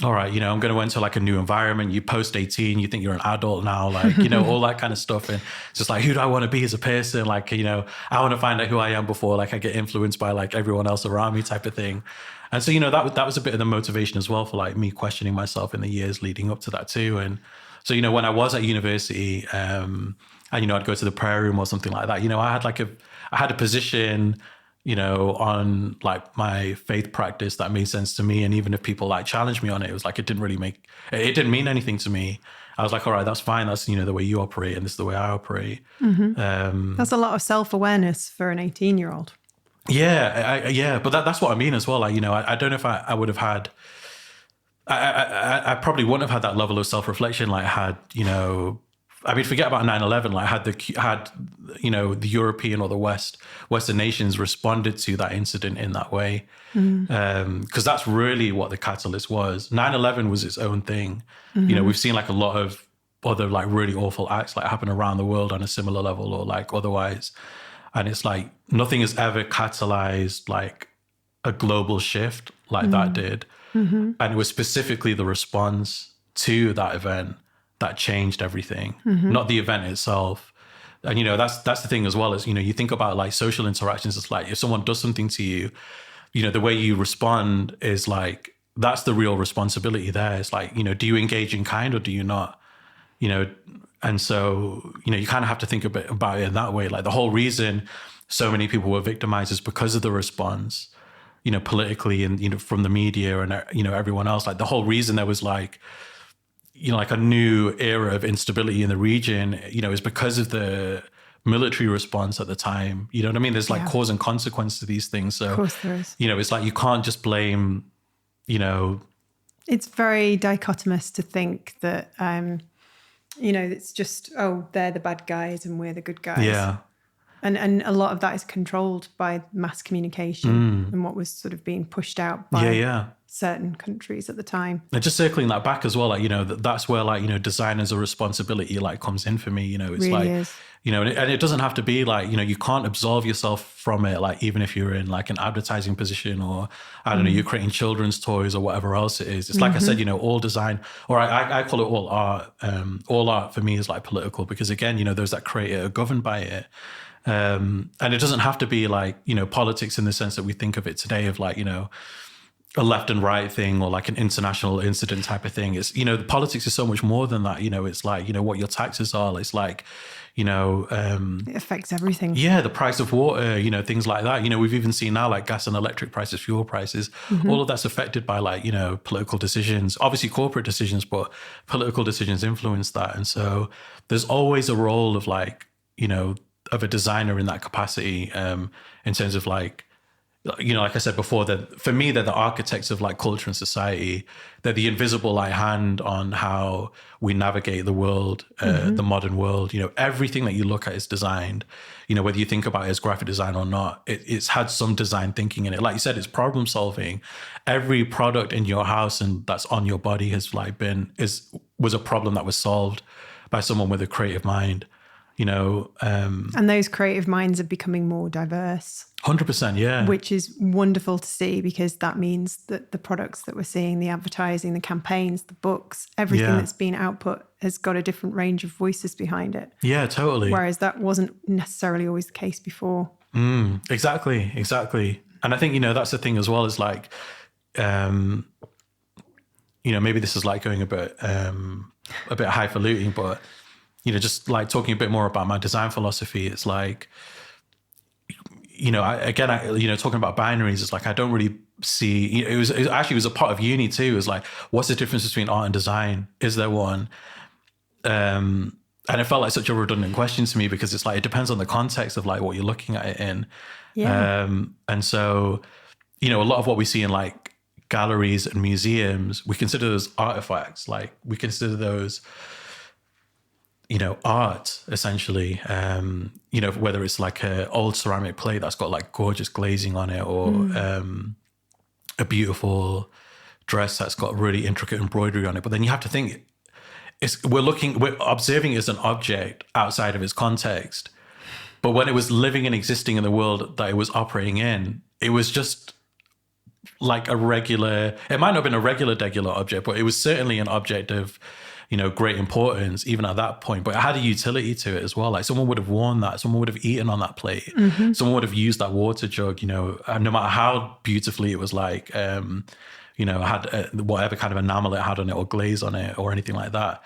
all right, I'm going to enter like a new environment. You post 18, you think you're an adult now, like, all that kind of stuff. And it's just like, who do I want to be as a person? Like, I want to find out who I am before like I get influenced by like everyone else around me type of thing. And so, that was a bit of the motivation as well for like me questioning myself in the years leading up to that too. And so, when I was at university, and, I'd go to the prayer room or something like that, I had a position, on like my faith practice that made sense to me. And even if people like challenged me on it, it was like, it didn't mean anything to me. I was like, all right, that's fine. That's, the way you operate and this is the way I operate. That's a lot of self-awareness for an 18-year-old. Yeah. But that's what I mean as well. Like, I don't know if I would have had, I probably wouldn't have had that level of self-reflection, like had, I mean, forget about 9/11. Like, had the European or the Western nations responded to that incident in that way, because that's really what the catalyst was. 9/11 was its own thing. We've seen like a lot of other like really awful acts like happen around the world on a similar level or like otherwise, and it's like nothing has ever catalyzed like a global shift like that did, and it was specifically the response to that event that changed everything, not the event itself. And, that's the thing as well, is, you think about like social interactions. It's like if someone does something to you, the way you respond is like, that's the real responsibility there. It's like, do you engage in kind or do you not? And so, you kind of have to think a bit about it in that way. Like the whole reason so many people were victimized is because of the response, politically and, from the media and, everyone else. Like the whole reason there was like, like a new era of instability in the region, is because of the military response at the time. You know what I mean? There's like cause and consequence to these things. So, of course there is. It's like you can't just blame, It's very dichotomous to think that, it's just, they're the bad guys and we're the good guys. Yeah. And a lot of that is controlled by mass communication and what was sort of being pushed out by certain countries at the time. And just circling that back as well, like, that's where like, designers' a responsibility like comes in for me, it's really like, is. And it doesn't have to be like, you can't absolve yourself from it. Like, even if you're in like an advertising position or I don't know, you're creating children's toys or whatever else it is. It's like I said, all design, or I call it all art. All art for me is like political because again, those that create it are governed by it. And it doesn't have to be like, politics in the sense that we think of it today of like, a left and right thing or like an international incident type of thing. It's, the politics is so much more than that. It's like, what your taxes are. It's like, it affects everything. Yeah, the price of water, things like that. We've even seen now like gas and electric prices, fuel prices, all of that's affected by like, political decisions, obviously corporate decisions, but political decisions influence that. And so there's always a role of like, of a designer in that capacity, in terms of like, like I said before, that for me, they're the architects of like culture and society. They're the invisible like hand on how we navigate the world, the modern world. Everything that you look at is designed, whether you think about it as graphic design or not, it's had some design thinking in it. Like you said, it's problem solving. Every product in your house and that's on your body has like was a problem that was solved by someone with a creative mind. And those creative minds are becoming more diverse. 100%, yeah. Which is wonderful to see because that means that the products that we're seeing, the advertising, the campaigns, the books, everything that's been output has got a different range of voices behind it. Yeah, totally. Whereas that wasn't necessarily always the case before. Exactly. And I think, that's the thing as well is like, maybe this is like going a bit highfalutin, but just like talking a bit more about my design philosophy, it's like, talking about binaries, it's like, I don't really see, it was a part of uni too. It's like, what's the difference between art and design? Is there one? And it felt like such a redundant question to me because it's like, it depends on the context of like what you're looking at it in. Yeah. And so, a lot of what we see in like galleries and museums, we consider those artifacts, like we consider those, art essentially, whether it's like an old ceramic plate that's got like gorgeous glazing on it or a beautiful dress that's got really intricate embroidery on it. But then you have to think we're observing it as an object outside of its context. But when it was living and existing in the world that it was operating in, it was just like it might not have been a regular object, but it was certainly an object of great importance even at that point, but it had a utility to it as well. Like someone would have worn that, someone would have eaten on that plate, someone would have used that water jug, no matter how beautifully it was like, had whatever kind of enamel it had on it or glaze on it or anything like that.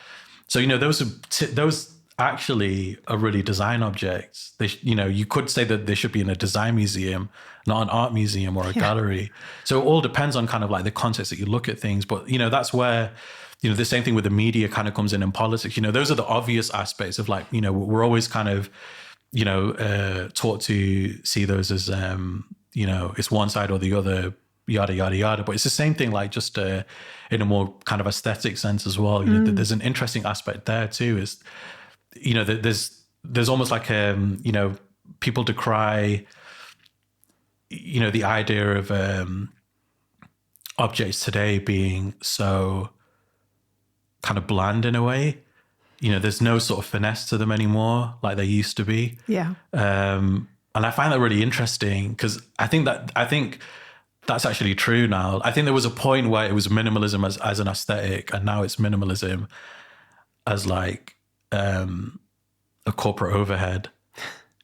So, those actually are really design objects. They, you could say that they should be in a design museum, not an art museum or a gallery. So it all depends on kind of like the context that you look at things. But, that's where, the same thing with the media kind of comes in politics. Those are the obvious aspects of like, we're always kind of, taught to see those as, it's one side or the other, yada, yada, yada. But it's the same thing, like just in a more kind of aesthetic sense as well. There's an interesting aspect there too, is there's almost like, people decry, the idea of objects today being so kind of bland in a way. There's no sort of finesse to them anymore like there used to be. Yeah. And I find that really interesting because I think that's actually true now. I think there was a point where it was minimalism as an aesthetic, and now it's minimalism as like a corporate overhead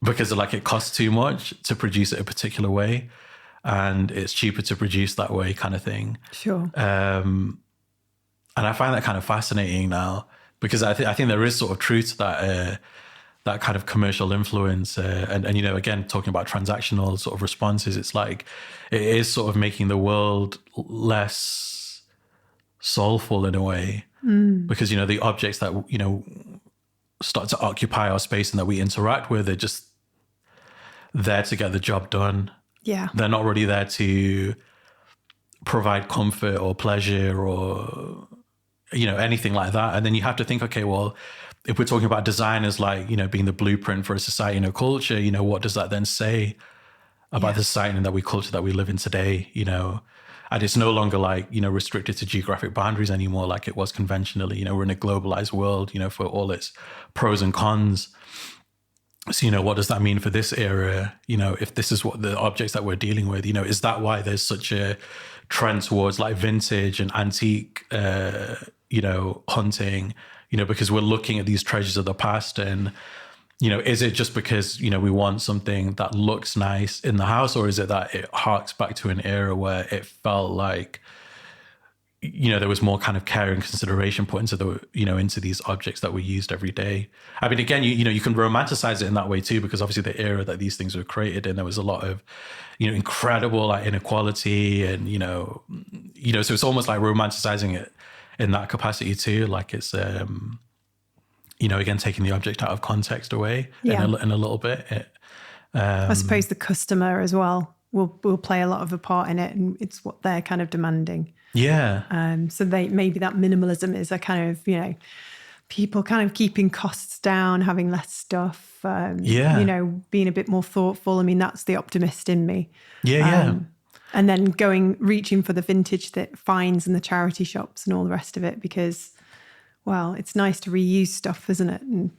because like it costs too much to produce it a particular way, and it's cheaper to produce that way, kind of thing. Sure. And I find that kind of fascinating now because I think there is sort of truth to that kind of commercial influence. And again, talking about transactional sort of responses, it's like it is sort of making the world less soulful in a way because, the objects that, start to occupy our space and that we interact with are just there to get the job done. Yeah. They're not really there to provide comfort or pleasure or, anything like that. And then you have to think, okay, well, if we're talking about design as like, being the blueprint for a society and a culture, what does that then say about the society and culture that we live in today, And it's no longer like, restricted to geographic boundaries anymore like it was conventionally. We're in a globalized world, for all its pros and cons. So, what does that mean for this era? If this is what the objects that we're dealing with, is that why there's such a trend towards like vintage and antique, hunting, because we're looking at these treasures of the past and, is it just because, we want something that looks nice in the house, or is it that it harks back to an era where it felt like, there was more kind of care and consideration put into into these objects that we used every day. I mean, again, you can romanticize it in that way too, because obviously the era that these things were created in, there was a lot of, incredible like inequality and, so it's almost like romanticizing it in that capacity too. Like it's, again, taking the object out of context away in a little bit. I suppose the customer as well will play a lot of a part in it, and it's what they're kind of demanding. Yeah. So maybe that minimalism is a kind of, people kind of keeping costs down, having less stuff, being a bit more thoughtful. I mean, that's the optimist in me. Yeah. And then reaching for the vintage that finds in the charity shops and all the rest of it, because, well, it's nice to reuse stuff, isn't it? And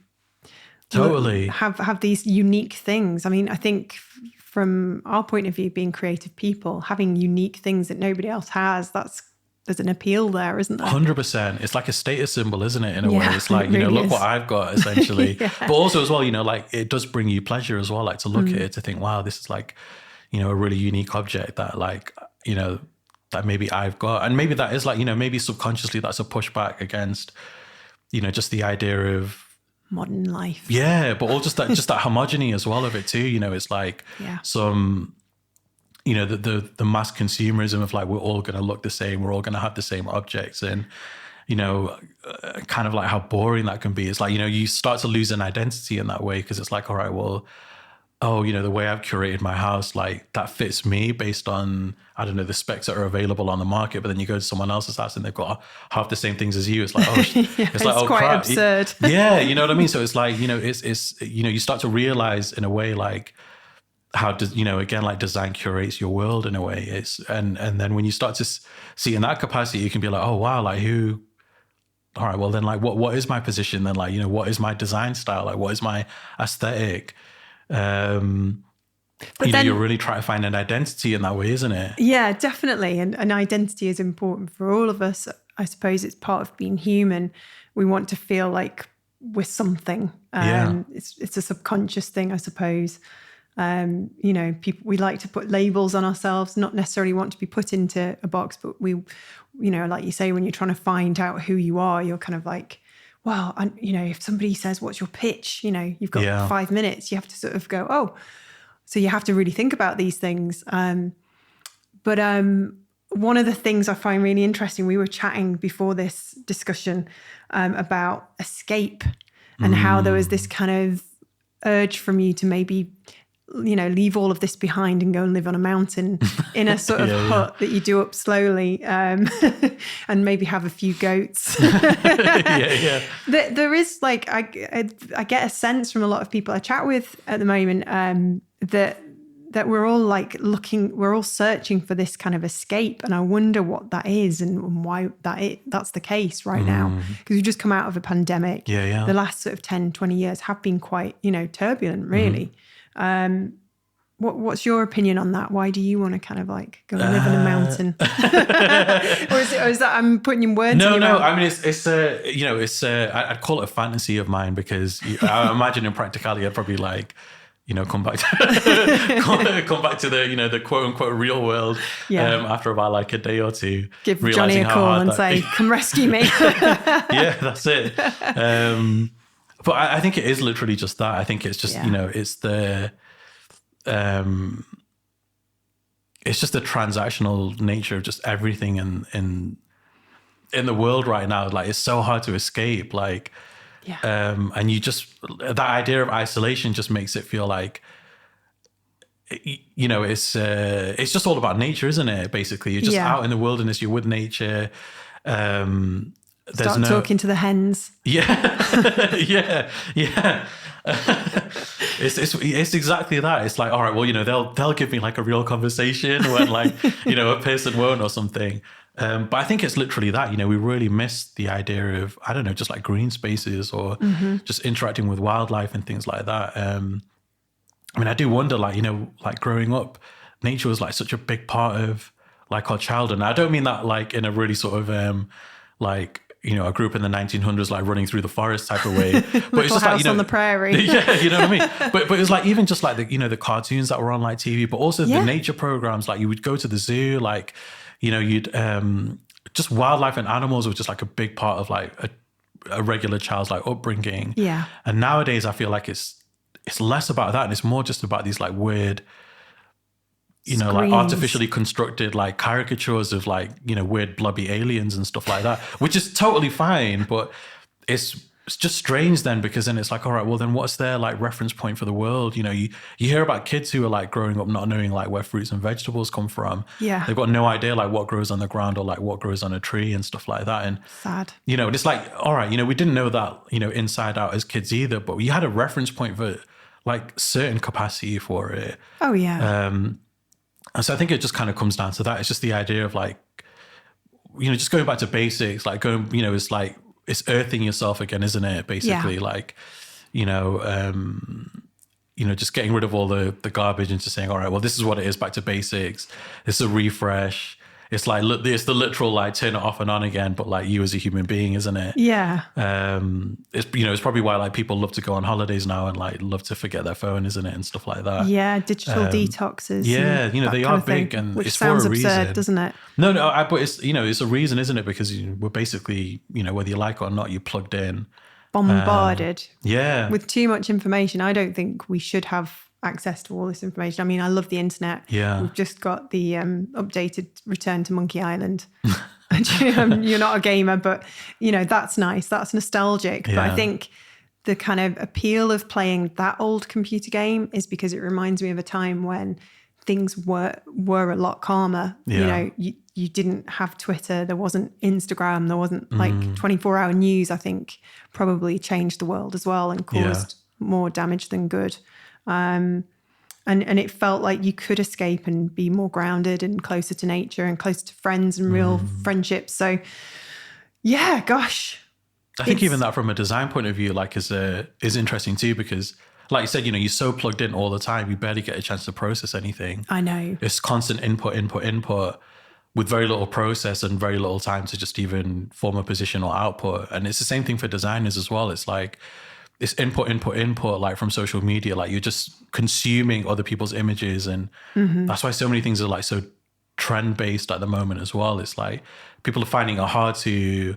totally. Have these unique things. I mean, I think from our point of view, being creative people, having unique things that nobody else has, there's an appeal there, isn't there? 100%. It's like a status symbol, isn't it? In a way, it's like, it really look is. what I've got, essentially. But also as well, like it does bring you pleasure as well, like to look at it, to think, wow, this is like, a really unique object that like, that maybe I've got. And maybe that is like, maybe subconsciously that's a pushback against, just the idea of modern life. Yeah, but all just that homogeny as well of it too. It's like some, the mass consumerism of like, we're all going to look the same, we're all going to have the same objects, and kind of like how boring that can be. It's like, you start to lose an identity in that way, because it's like, all right, well, the way I've curated my house, like that fits me based on, I don't know, the specs that are available on the market. But then you go to someone else's house and they've got half the same things as you. It's like, it's quite crap. absurd. Yeah, you know what I mean? So it's like, it's you start to realize in a way, like how does, again, like design curates your world in a way. It's, and then when you start to see in that capacity, you can be like, oh wow, like who, all right, well then like what is my position then? Like, what is my design style? Like what is my aesthetic? But then, you're really trying to find an identity in that way, isn't it? Yeah, definitely. And an identity is important for all of us. I suppose it's part of being human. We want to feel like we're something. It's a subconscious thing, I suppose. People, we like to put labels on ourselves, not necessarily want to be put into a box, but we, like you say, when you're trying to find out who you are, you're kind of like, well, if somebody says, what's your pitch? You've got 5 minutes, you have to sort of go, oh, so you have to really think about these things. But one of the things I find really interesting, we were chatting before this discussion about escape and how there was this kind of urge from you to maybe leave all of this behind and go and live on a mountain in a sort of hut that you do up slowly, and maybe have a few goats. There is like, I get a sense from a lot of people I chat with at the moment, that we're all like we're all searching for this kind of escape. And I wonder what that is and why that's the case right now. Because we've just come out of a pandemic. The last sort of 10, 20 years have been quite, turbulent, really. What's your opinion on that? Why do you want to kind of like go and live on a mountain? or is that I'm putting in words? No. I mean, I'd call it a fantasy of mine, because I imagine in practicality, I'd probably like, come back to the quote unquote real world after about like a day or two. Give Johnny a call and say, "Come rescue me." Yeah, that's it. But I think it is literally just that. I think it's just it's the it's just the transactional nature of just everything in the world right now. Like, it's so hard to escape. Like. And you just, that idea of isolation just makes it feel like, it's just all about nature, isn't it? Basically, you're just out in the wilderness, you're with nature. Start talking to the hens. Yeah. It's exactly that. It's like, all right, well, they'll give me like a real conversation when like, a person won't or something. But I think it's literally that, we really miss the idea of, I don't know, just like green spaces or just interacting with wildlife and things like that. I mean, I do wonder, like, like growing up, nature was like such a big part of like our childhood. And I don't mean that like in a really sort of like, I grew up in the 1900s, like running through the forest type of way. But it's just like, on the prairie. Yeah, you know what I mean? But it was like, even just like the, the cartoons that were on like TV, but also the nature programs, like you would go to the zoo, like, you'd just wildlife and animals were just like a big part of like a regular child's like upbringing. Yeah. And nowadays I feel like it's less about that, and it's more just about these like weird, like artificially constructed like caricatures of like, weird blobby aliens and stuff like that, which is totally fine, but it's just strange then, because then it's like, all right, well then what's their like reference point for the world? You hear about kids who are like growing up not knowing like where fruits and vegetables come from. Yeah. They've got no idea like what grows on the ground or like what grows on a tree and stuff like that. And sad. It's like, all right, we didn't know that, inside out as kids either, but we had a reference point for like certain capacity for it. Oh yeah. And so I think it just kind of comes down to that. It's just the idea of like, just going back to basics, like going, it's like, it's earthing yourself again, isn't it? Basically, like, just getting rid of all the garbage and just saying, all right, well, this is what it is, back to basics. It's a refresh. It's like, it's the literal, like, turn it off and on again, but like you as a human being, isn't it? Yeah. It's, it's probably why like people love to go on holidays now and like love to forget their phone, isn't it? And stuff like that. Yeah. Digital detoxes. Yeah. They are big, and which it's sounds for a absurd, reason. doesn't it? No, but it's, it's a reason, isn't it? Because we're basically, whether you like it or not, you're plugged in. Bombarded. Yeah. With too much information. I don't think we should have access to all this information. I mean, I love the internet. Yeah. We've just got the updated Return to Monkey Island. You're not a gamer, but that's nice. That's nostalgic. Yeah. But I think the kind of appeal of playing that old computer game is because it reminds me of a time when things were a lot calmer. Yeah. You didn't have Twitter. There wasn't Instagram. There wasn't like 24-hour news. I think probably changed the world as well and caused more damage than good. And it felt like you could escape and be more grounded and closer to nature and closer to friends and real friendships. So yeah, gosh. I think even that from a design point of view, like is interesting too, because like you said, you're so plugged in all the time, you barely get a chance to process anything. I know. It's constant input with very little process and very little time to just even form a position or output. And it's the same thing for designers as well. It's like, it's input, like from social media, like you're just consuming other people's images. And that's why so many things are like so trend based at the moment as well. It's like people are finding it hard to,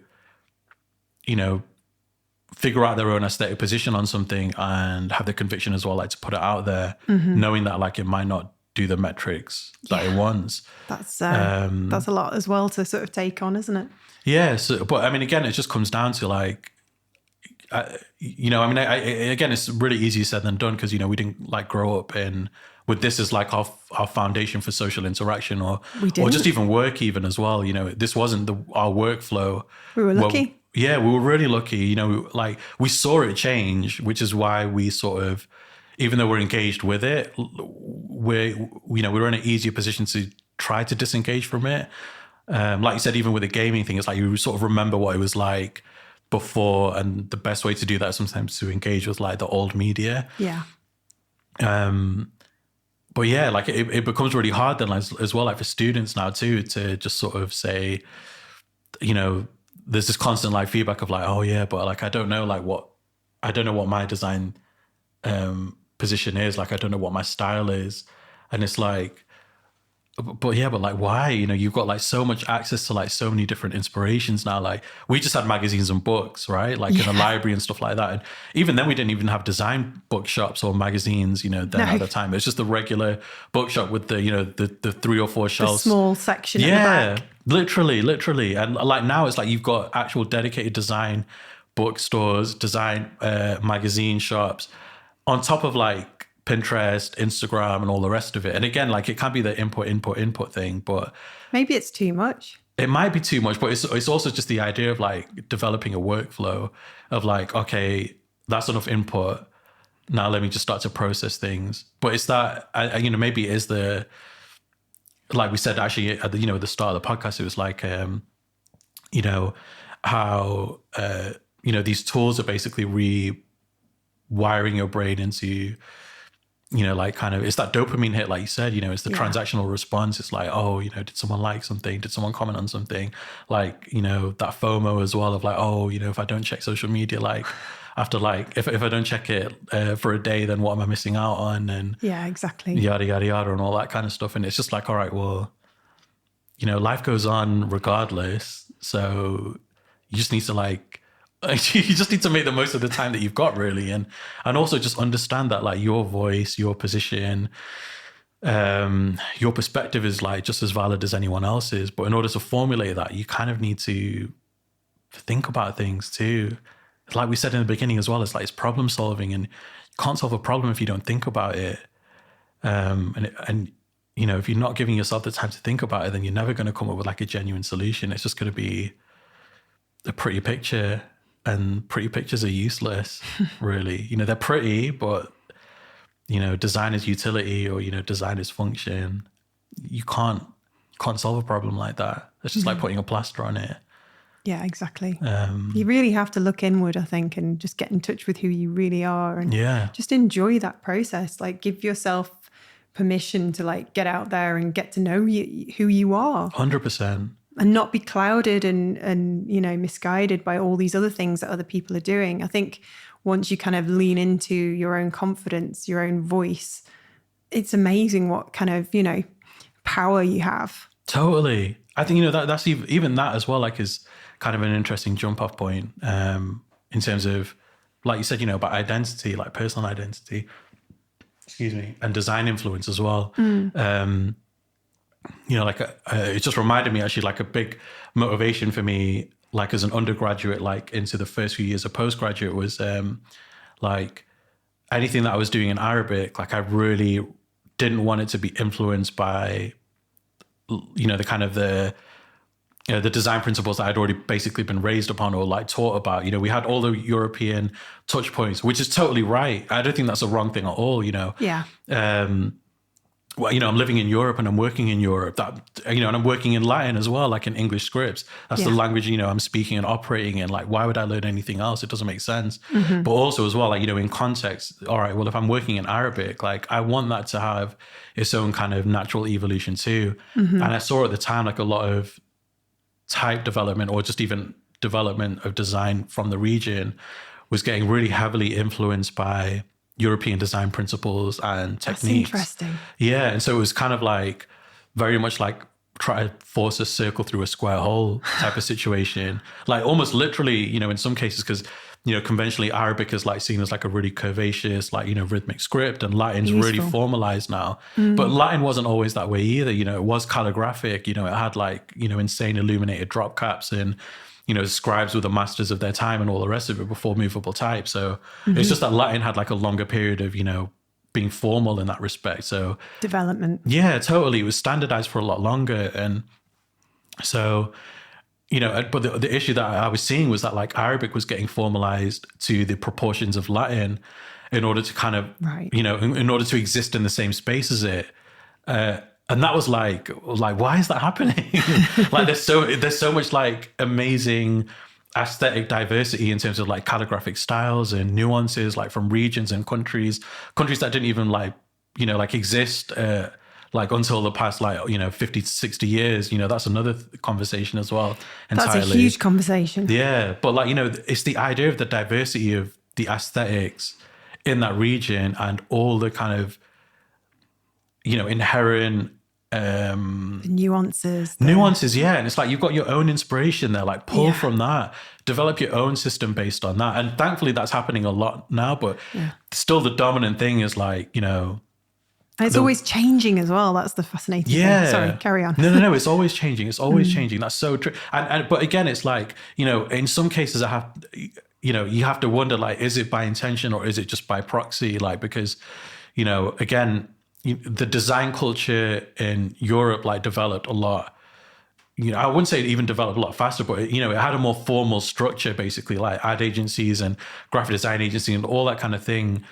figure out their own aesthetic position on something and have the conviction as well, like to put it out there, knowing that like it might not do the metrics that it wants. That's a lot as well to sort of take on, isn't it? Yeah. So, but I mean, again, it just comes down to like, again, it's really easier said than done because, we didn't like grow up with this as like our foundation for social interaction or just even work even as well. This wasn't our workflow. We were lucky. We were really lucky. Like we saw it change, which is why we sort of, even though we're engaged with it, we're in an easier position to try to disengage from it. Like you said, even with the gaming thing, it's like you sort of remember what it was like before, and the best way to do that is sometimes to engage with like the old media. Yeah. But yeah, like it becomes really hard then as well, like for students now too, to just sort of say, there's this constant like feedback of like, oh yeah, but like I don't know what my design position is, like I don't know what my style is, and it's like, but like why? You've got like so much access to like so many different inspirations now. Like we just had magazines and books, right? Like in a library and stuff like that. And even then we didn't even have design bookshops or magazines, at the time. It's just the regular bookshop with the 3 or 4 shelves. The small section at the back. Literally. And like now it's like you've got actual dedicated design bookstores, design magazine shops on top of like Pinterest, Instagram, and all the rest of it. And again, like it can be the input thing, but maybe it's too much. It might be too much, but it's also just the idea of like developing a workflow of like, okay, that's enough input. Now let me just start to process things. But it's that, maybe it is the, like we said actually at the start of the podcast, it was like, how these tools are basically rewiring your brain into, like kind of, it's that dopamine hit, like you said, it's the transactional response. It's like, oh, did someone like something? Did someone comment on something? Like, that FOMO as well of like, oh, if I don't check social media, like after like, if I don't check it for a day, then what am I missing out on? And yeah, exactly. Yada, yada, yada, and all that kind of stuff. And it's just like, all right, well, life goes on regardless. So you just need to like, you just need to make the most of the time that you've got, really, and also just understand that like your voice, your position, your perspective is like just as valid as anyone else's. But in order to formulate that, you kind of need to think about things too. Like we said in the beginning as well, it's like it's problem solving, and you can't solve a problem if you don't think about it. And if you're not giving yourself the time to think about it, then you're never going to come up with like a genuine solution. It's just going to be a pretty picture. And pretty pictures are useless, really. They're pretty, but, design is utility or, design is function. You can't solve a problem like that. It's just like putting a plaster on it. Yeah, exactly. You really have to look inward, I think, and just get in touch with who you really are and just enjoy that process. Like give yourself permission to like get out there and get to know who you are. 100%. And not be clouded and misguided by all these other things that other people are doing. I think once you kind of lean into your own confidence, your own voice, it's amazing what kind of, power you have. Totally. I think, that's even that as well, like is kind of an interesting jump off point in terms of, like you said, about identity, like personal identity, and design influence as well. It just reminded me actually like a big motivation for me, like as an undergraduate, like into the first few years of postgraduate was like anything that I was doing in Arabic, like I really didn't want it to be influenced by, the kind of the design principles that I'd already basically been raised upon or like taught about. We had all the European touch points, which is totally right. I don't think that's a wrong thing at all, Yeah. Well, I'm living in Europe and I'm working in Europe. That and I'm working in Latin as well, like in English scripts. That's the language I'm speaking and operating in. Like, why would I learn anything else? It doesn't make sense. But also as well, like in context. All right, well, if I'm working in Arabic, like I want that to have its own kind of natural evolution too. And I saw at the time like a lot of type development or just even development of design from the region was getting really heavily influenced by European design principles and techniques. That's interesting. Yeah. And so it was kind of like very much like try to force a circle through a square hole type of situation. Like almost literally, in some cases, because conventionally Arabic is like seen as like a really curvaceous, like, rhythmic script, and Latin's really formalized now. But Latin wasn't always that way either. It was calligraphic, it had like, insane illuminated drop caps and, scribes were the masters of their time and all the rest of it before movable type. So it's just that Latin had like a longer period of, being formal in that respect. So development. Yeah, totally. It was standardized for a lot longer. And so, but the issue that I was seeing was that like Arabic was getting formalized to the proportions of Latin in order to kind of, in order to exist in the same space as it. And that was like, why is that happening? Like there's so much like amazing aesthetic diversity in terms of like calligraphic styles and nuances, like from regions and countries that didn't even like, exist, like until the past, 50 to 60 years, that's another conversation as well. Entirely. That's a huge conversation. Yeah. But like, it's the idea of the diversity of the aesthetics in that region and all the kind of, inherent, nuances, yeah. And it's like you've got your own inspiration there, like pull from that, develop your own system based on that. And thankfully that's happening a lot now, but still the dominant thing is like, and it's always changing as well. That's the fascinating thing. Sorry, carry on. No, it's always changing. It's always changing. That's so true. And but again, it's like, in some cases you have to wonder, like, is it by intention or is it just by proxy? Like, because, again, the design culture in Europe like developed a lot. I wouldn't say it even developed a lot faster, but it had a more formal structure, basically, like ad agencies and graphic design agencies and all that kind of thing.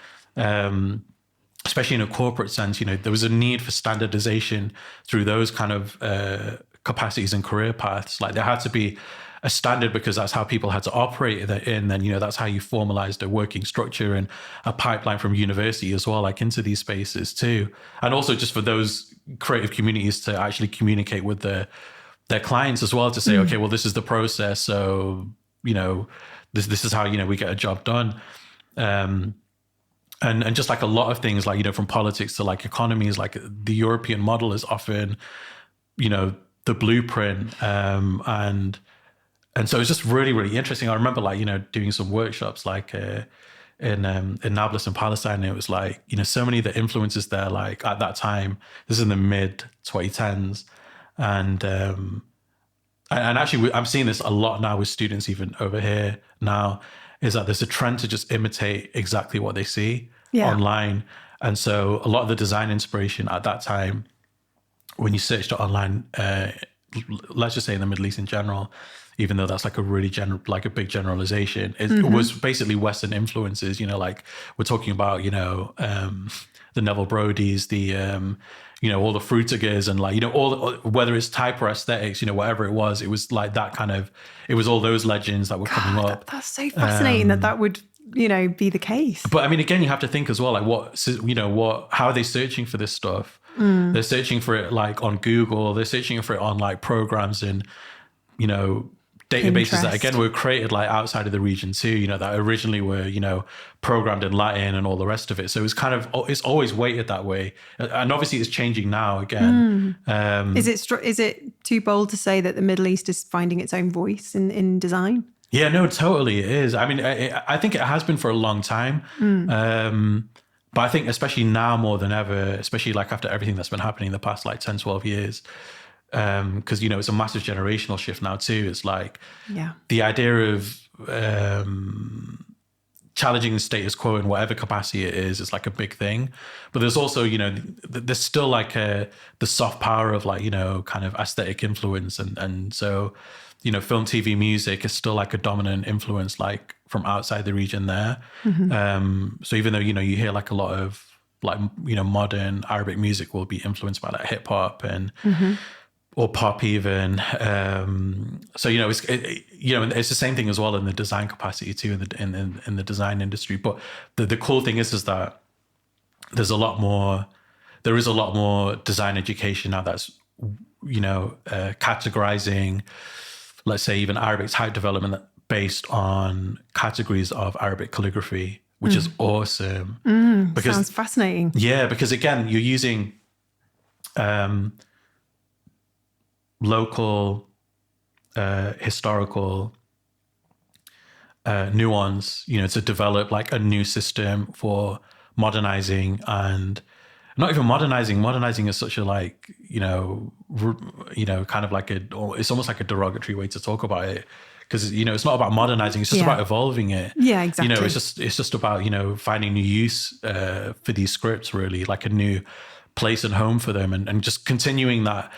Especially in a corporate sense, there was a need for standardization through those kind of capacities and career paths. Like there had to be a standard because that's how people had to operate in. Then, that's how you formalized a working structure and a pipeline from university as well, like into these spaces too. And also just for those creative communities to actually communicate with their clients as well, to say, okay, well, this is the process. So, this is how, we get a job done. And just like a lot of things, like, from politics to like economies, like the European model is often, the blueprint. And so it's just really, really interesting. I remember like, doing some workshops like in Nablus in Palestine. And it was like, so many of the influences there, like at that time, this is in the mid 2010s. And actually I'm seeing this a lot now with students, even over here now, is that there's a trend to just imitate exactly what they see online. And so a lot of the design inspiration at that time, when you searched it online, let's just say in the Middle East in general, even though that's like a really like a big generalization, it was basically Western influences, like we're talking about, the Neville Brodys, the, all the Frutigers and like, whether it's type or aesthetics, whatever it was like that kind of, it was all those legends that were coming up. That's so fascinating that would, be the case. But I mean, again, you have to think as well, like how are they searching for this stuff? They're searching for it like on Google, they're searching for it on like programs and, databases that again were created like outside of the region too, that originally were, programmed in Latin and all the rest of it. So it's always weighted that way. And obviously it's changing now again. Is it too bold to say that the Middle East is finding its own voice in design? Yeah, no, totally it is. I mean, I think it has been for a long time. But I think especially now more than ever, especially like after everything that's been happening in the past like 10, 12 years, because, it's a massive generational shift now too. It's like the idea of challenging the status quo in whatever capacity it is like a big thing. But there's also, there's still like the soft power of like, kind of aesthetic influence. And so, film, TV, music is still like a dominant influence, like from outside the region there. So even though, you hear like a lot of like, modern Arabic music will be influenced by like hip hop and, or pop even. So, it's the same thing as well in the design capacity too, in the design industry. But the cool thing is that there is a lot more design education now that's, categorizing, let's say even Arabic type development based on categories of Arabic calligraphy, which is awesome. Because sounds fascinating. Yeah, because again, you're using local, historical nuance, to develop like a new system for modernizing, and not even modernizing. Modernizing is such a like, kind of like it's almost like a derogatory way to talk about it. Because, it's not about modernizing, it's just about evolving it. Yeah, exactly. It's just about, finding new use for these scripts, really, like a new place and home for them, and just continuing that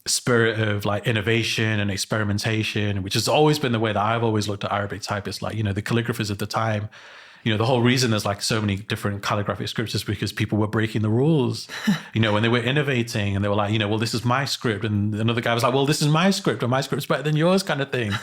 spirit of like innovation and experimentation, which has always been the way that I've always looked at Arabic typists. Like, the calligraphers of the time, the whole reason there's like so many different calligraphic scripts is because people were breaking the rules, when they were innovating, and they were like, well, this is my script. And another guy was like, well, this is my script, and my script's better than yours, kind of thing.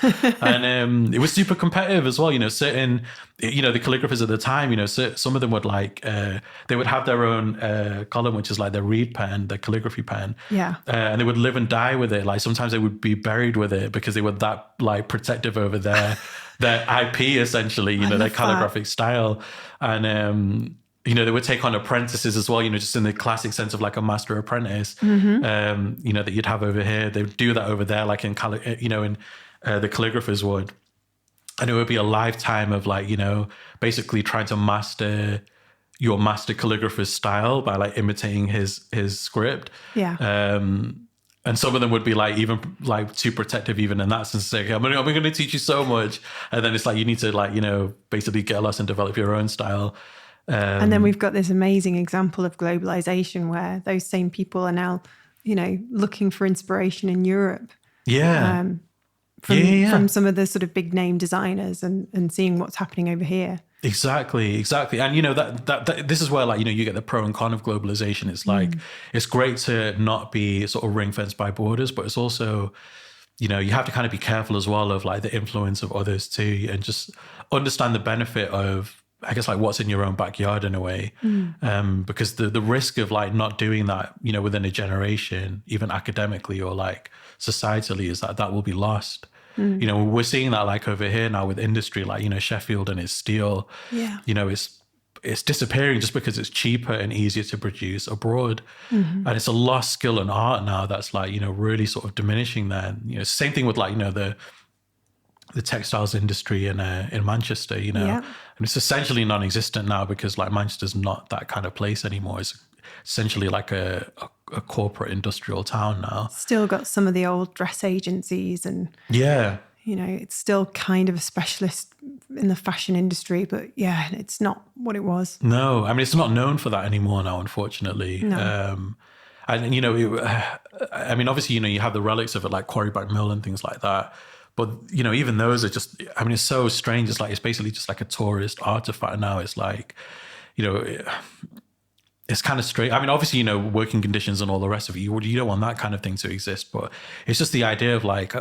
And it was super competitive as well. Certain, the calligraphers at the time, some of them would like, they would have their own column, which is like their reed pen, their calligraphy pen. Yeah. And they would live and die with it. Like sometimes they would be buried with it because they were that like protective over their IP, essentially, their calligraphic style. And, they would take on apprentices as well, just in the classic sense of like a master apprentice, that you'd have over here. They would do that over there, like in the calligraphers would. And it would be a lifetime of like, basically trying to master your master calligrapher's style by like imitating his script. Yeah. And some of them would be like even like too protective even in that sense. Like, I'm going to teach you so much. And then it's like, you need to like, basically get lost and develop your own style. And then we've got this amazing example of globalization where those same people are now, looking for inspiration in Europe. Yeah. From some of the sort of big name designers and seeing what's happening over here. Exactly. And, that this is where like, you get the pro and con of globalization. It's like, it's great to not be sort of ring fenced by borders, but it's also, you have to kind of be careful as well of like the influence of others too, and just understand the benefit of, I guess, like what's in your own backyard in a way. Because the risk of like not doing that, within a generation, even academically or like societally, is that will be lost. We're seeing that like over here now with industry, like, Sheffield and its steel, it's disappearing just because it's cheaper and easier to produce abroad. And it's a lost skill and art now that's like, really sort of diminishing there. Same thing with like, the textiles industry in Manchester, and it's essentially non-existent now because like Manchester's not that kind of place anymore. It's essentially like a corporate industrial town now. Still got some of the old dress agencies and it's still kind of a specialist in the fashion industry, but it's not what it was. No, I mean, it's not known for that anymore now, unfortunately. No. And I mean, obviously, you have the relics of it like Quarryback Mill and things like that. But, even those are just, I mean, it's so strange. It's like, it's basically just like a tourist artifact now. It's like, it's kind of straight. I mean, obviously, working conditions and all the rest of it, you don't want that kind of thing to exist. But it's just the idea of like,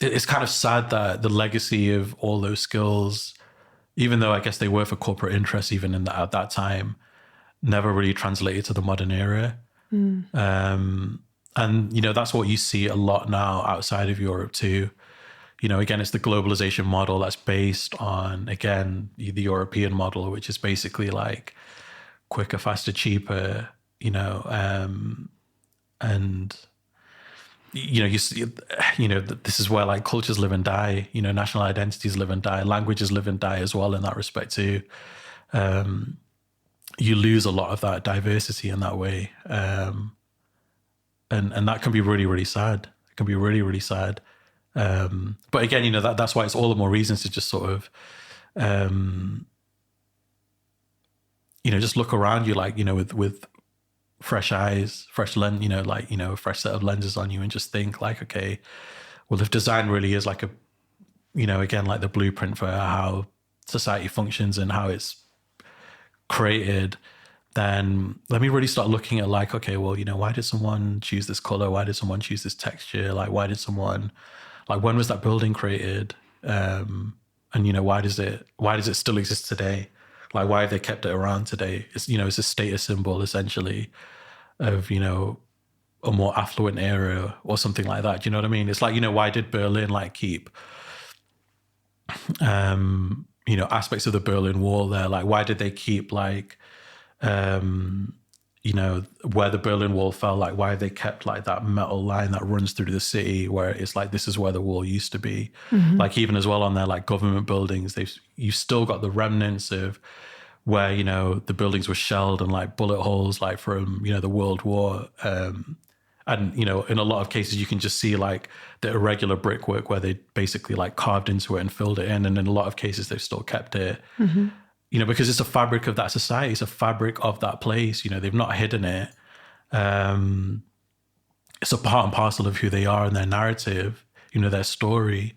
it's kind of sad that the legacy of all those skills, even though I guess they were for corporate interests, even at that time, never really translated to the modern era. And, that's what you see a lot now outside of Europe too. Again, it's the globalization model that's based on, again, the European model, which is basically like quicker, faster, cheaper, and, you see, this is where like cultures live and die, national identities live and die, languages live and die as well in that respect too. You lose a lot of that diversity in that way. And that can be really, really sad. It can be really, really sad. But again, that's why it's all the more reasons to just sort of, just look around you, like, with fresh eyes, fresh lens, a fresh set of lenses on you, and just think like, okay, well, if design really is like again, like the blueprint for how society functions and how it's created, then let me really start looking at like, okay, well, why did someone choose this color? Why did someone choose this texture? Like, why did someone, like, when was that building created? And, why does it still exist today? Like, why have they kept it around today? It's, it's a status symbol essentially of, a more affluent era or something like that. Do you know what I mean? It's like, why did Berlin like keep, aspects of the Berlin Wall there? Like, why did they keep like, you know, where the Berlin Wall fell, like why they kept like that metal line that runs through the city where it's like, this is where the wall used to be. Like even as well on their like government buildings, you've still got the remnants of where, you know, the buildings were shelled and like bullet holes, like from, you know, the World War. And, you know, in a lot of cases, you can just see like the irregular brickwork where they basically like carved into it and filled it in. And in a lot of cases, they've still kept it, you know, because it's a fabric of that society. It's a fabric of that place. You know, they've not hidden it. It's a part and parcel of who they are and their narrative, you know, their story.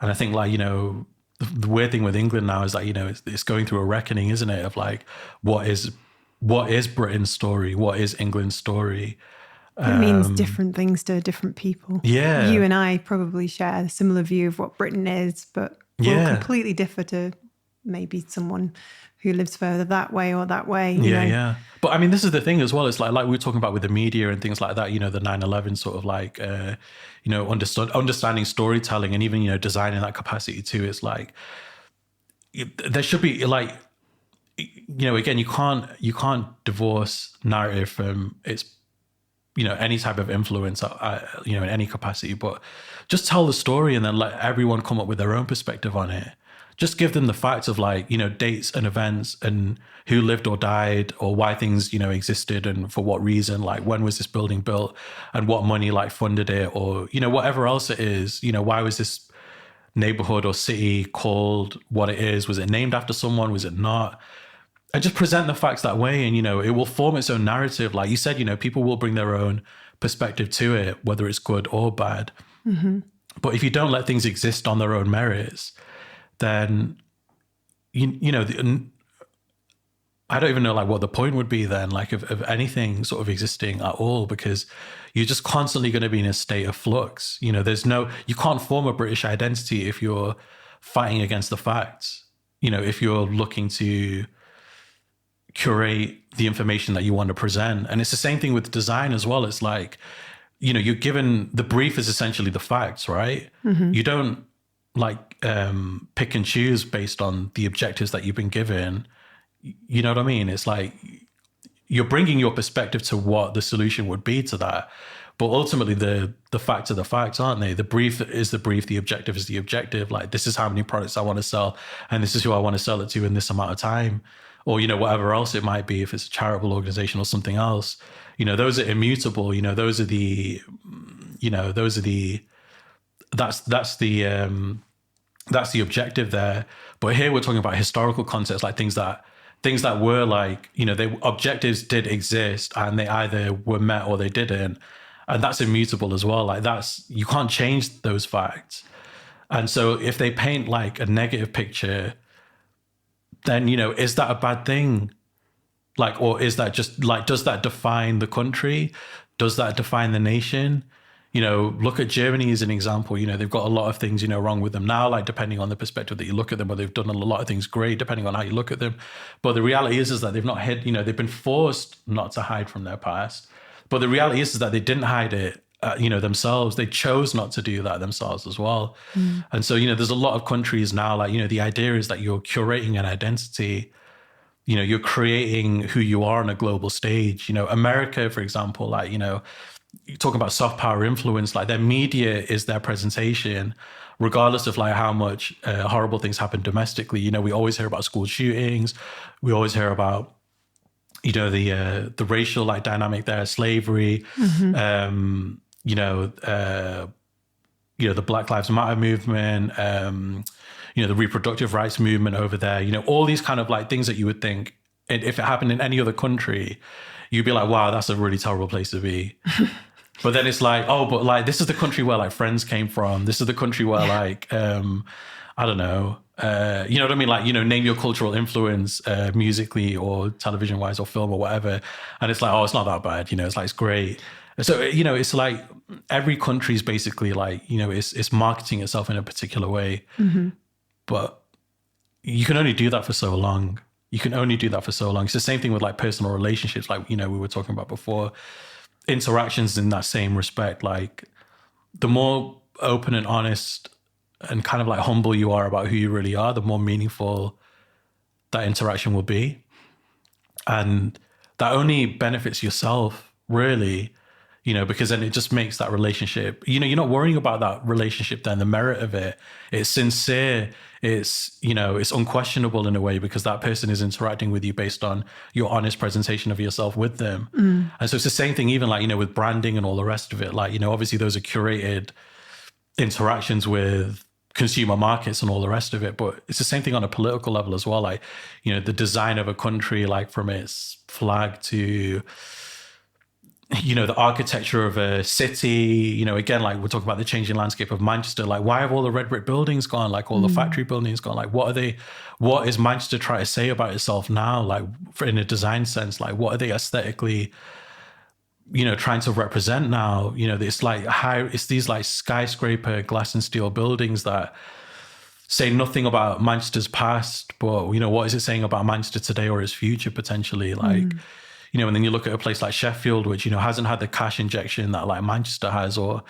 And I think like, you know, the weird thing with England now is that, you know, it's going through a reckoning, isn't it? Of like, what is Britain's story? What is England's story? It means different things to different people. Yeah. You and I probably share a similar view of what Britain is, but we'll completely differ to maybe someone who lives further that way or that way. You know? Yeah. But I mean, this is the thing as well. It's like we were talking about with the media and things like that, you know, the 9/11 sort of like, you know, understanding storytelling and even, you know, designing that capacity too. It's like, there should be like, you know, again, you can't divorce narrative from its, you know, any type of influence, you know, in any capacity, but just tell the story and then let everyone come up with their own perspective on it. Just give them the facts of like, you know, dates and events and who lived or died or why things, you know, existed and for what reason, like when was this building built and what money like funded it or, you know, whatever else it is, you know, why was this neighborhood or city called what it is? Was it named after someone? Was it not? And just present the facts that way. And, you know, it will form its own narrative. Like you said, you know, people will bring their own perspective to it, whether it's good or bad. But if you don't let things exist on their own merits, then, you know, I don't even know like what the point would be then, like of anything sort of existing at all, because you're just constantly going to be in a state of flux. You know, you can't form a British identity if you're fighting against the facts. You know, if you're looking to curate the information that you want to present. And it's the same thing with design as well. It's like, you know, you're given the brief is essentially the facts, right? You don't like pick and choose based on the objectives that you've been given. You know what I mean? It's like you're bringing your perspective to what the solution would be to that. But ultimately the facts are the facts, aren't they? The brief is the brief, the objective is the objective. Like, this is how many products I want to sell and this is who I want to sell it to in this amount of time. Or, you know, whatever else it might be, if it's a charitable organization or something else, you know, those are immutable, you know, that's the objective there. But here we're talking about historical concepts, like things that were like, you know, objectives did exist and they either were met or they didn't. And that's immutable as well. Like you can't change those facts. And so if they paint like a negative picture, then, you know, is that a bad thing? Like, or is that just like, does that define the country? Does that define the nation? You know, look at Germany as an example. You know, they've got a lot of things, you know, wrong with them now, like depending on the perspective that you look at them, or they've done a lot of things great, depending on how you look at them. But the reality is that they've not hid, you know, they've been forced not to hide from their past. But the reality is that they didn't hide it, you know, themselves. They chose not to do that themselves as well. And so, you know, there's a lot of countries now, like, you know, the idea is that you're curating an identity, you know, you're creating who you are on a global stage. You know, America, for example, like, you know, you talk about soft power influence, like their media is their presentation, regardless of like how much horrible things happen domestically. You know, we always hear about school shootings. We always hear about, you know, the racial like dynamic there, slavery, you know, the Black Lives Matter movement, you know, the reproductive rights movement over there, you know, all these kind of like things that you would think if it happened in any other country, you'd be like, wow, that's a really terrible place to be. But then it's like, oh, but like, this is the country where like Friends came from. This is the country where like, I don't know, you know what I mean? Like, you know, name your cultural influence musically or television wise or film or whatever. And it's like, oh, it's not that bad. You know, it's like, it's great. So, you know, it's like every country's basically like, you know, it's marketing itself in a particular way. But you can only do that for so long. You can only do that for so long. It's the same thing with like personal relationships, like, you know, we were talking about before. Interactions in that same respect, like the more open and honest and kind of like humble you are about who you really are, the more meaningful that interaction will be. And that only benefits yourself, really, you know, because then it just makes that relationship, you know, you're not worrying about that relationship then, the merit of it. It's sincere. It's, you know, it's unquestionable in a way because that person is interacting with you based on your honest presentation of yourself with them. And so it's the same thing, even like, you know, with branding and all the rest of it. Like, you know, obviously those are curated interactions with consumer markets and all the rest of it, but it's the same thing on a political level as well. Like, you know, the design of a country, like from its flag to, you know, the architecture of a city, you know, again, like we're talking about the changing landscape of Manchester. Like, why have all the red brick buildings gone? Like all the factory buildings gone? Like, what is Manchester trying to say about itself now? Like in a design sense, like what are they aesthetically, you know, trying to represent now? You know, it's like it's these like skyscraper glass and steel buildings that say nothing about Manchester's past, but, you know, what is it saying about Manchester today or its future potentially? Like, you know, and then you look at a place like Sheffield, which, you know, hasn't had the cash injection that like Manchester has, or,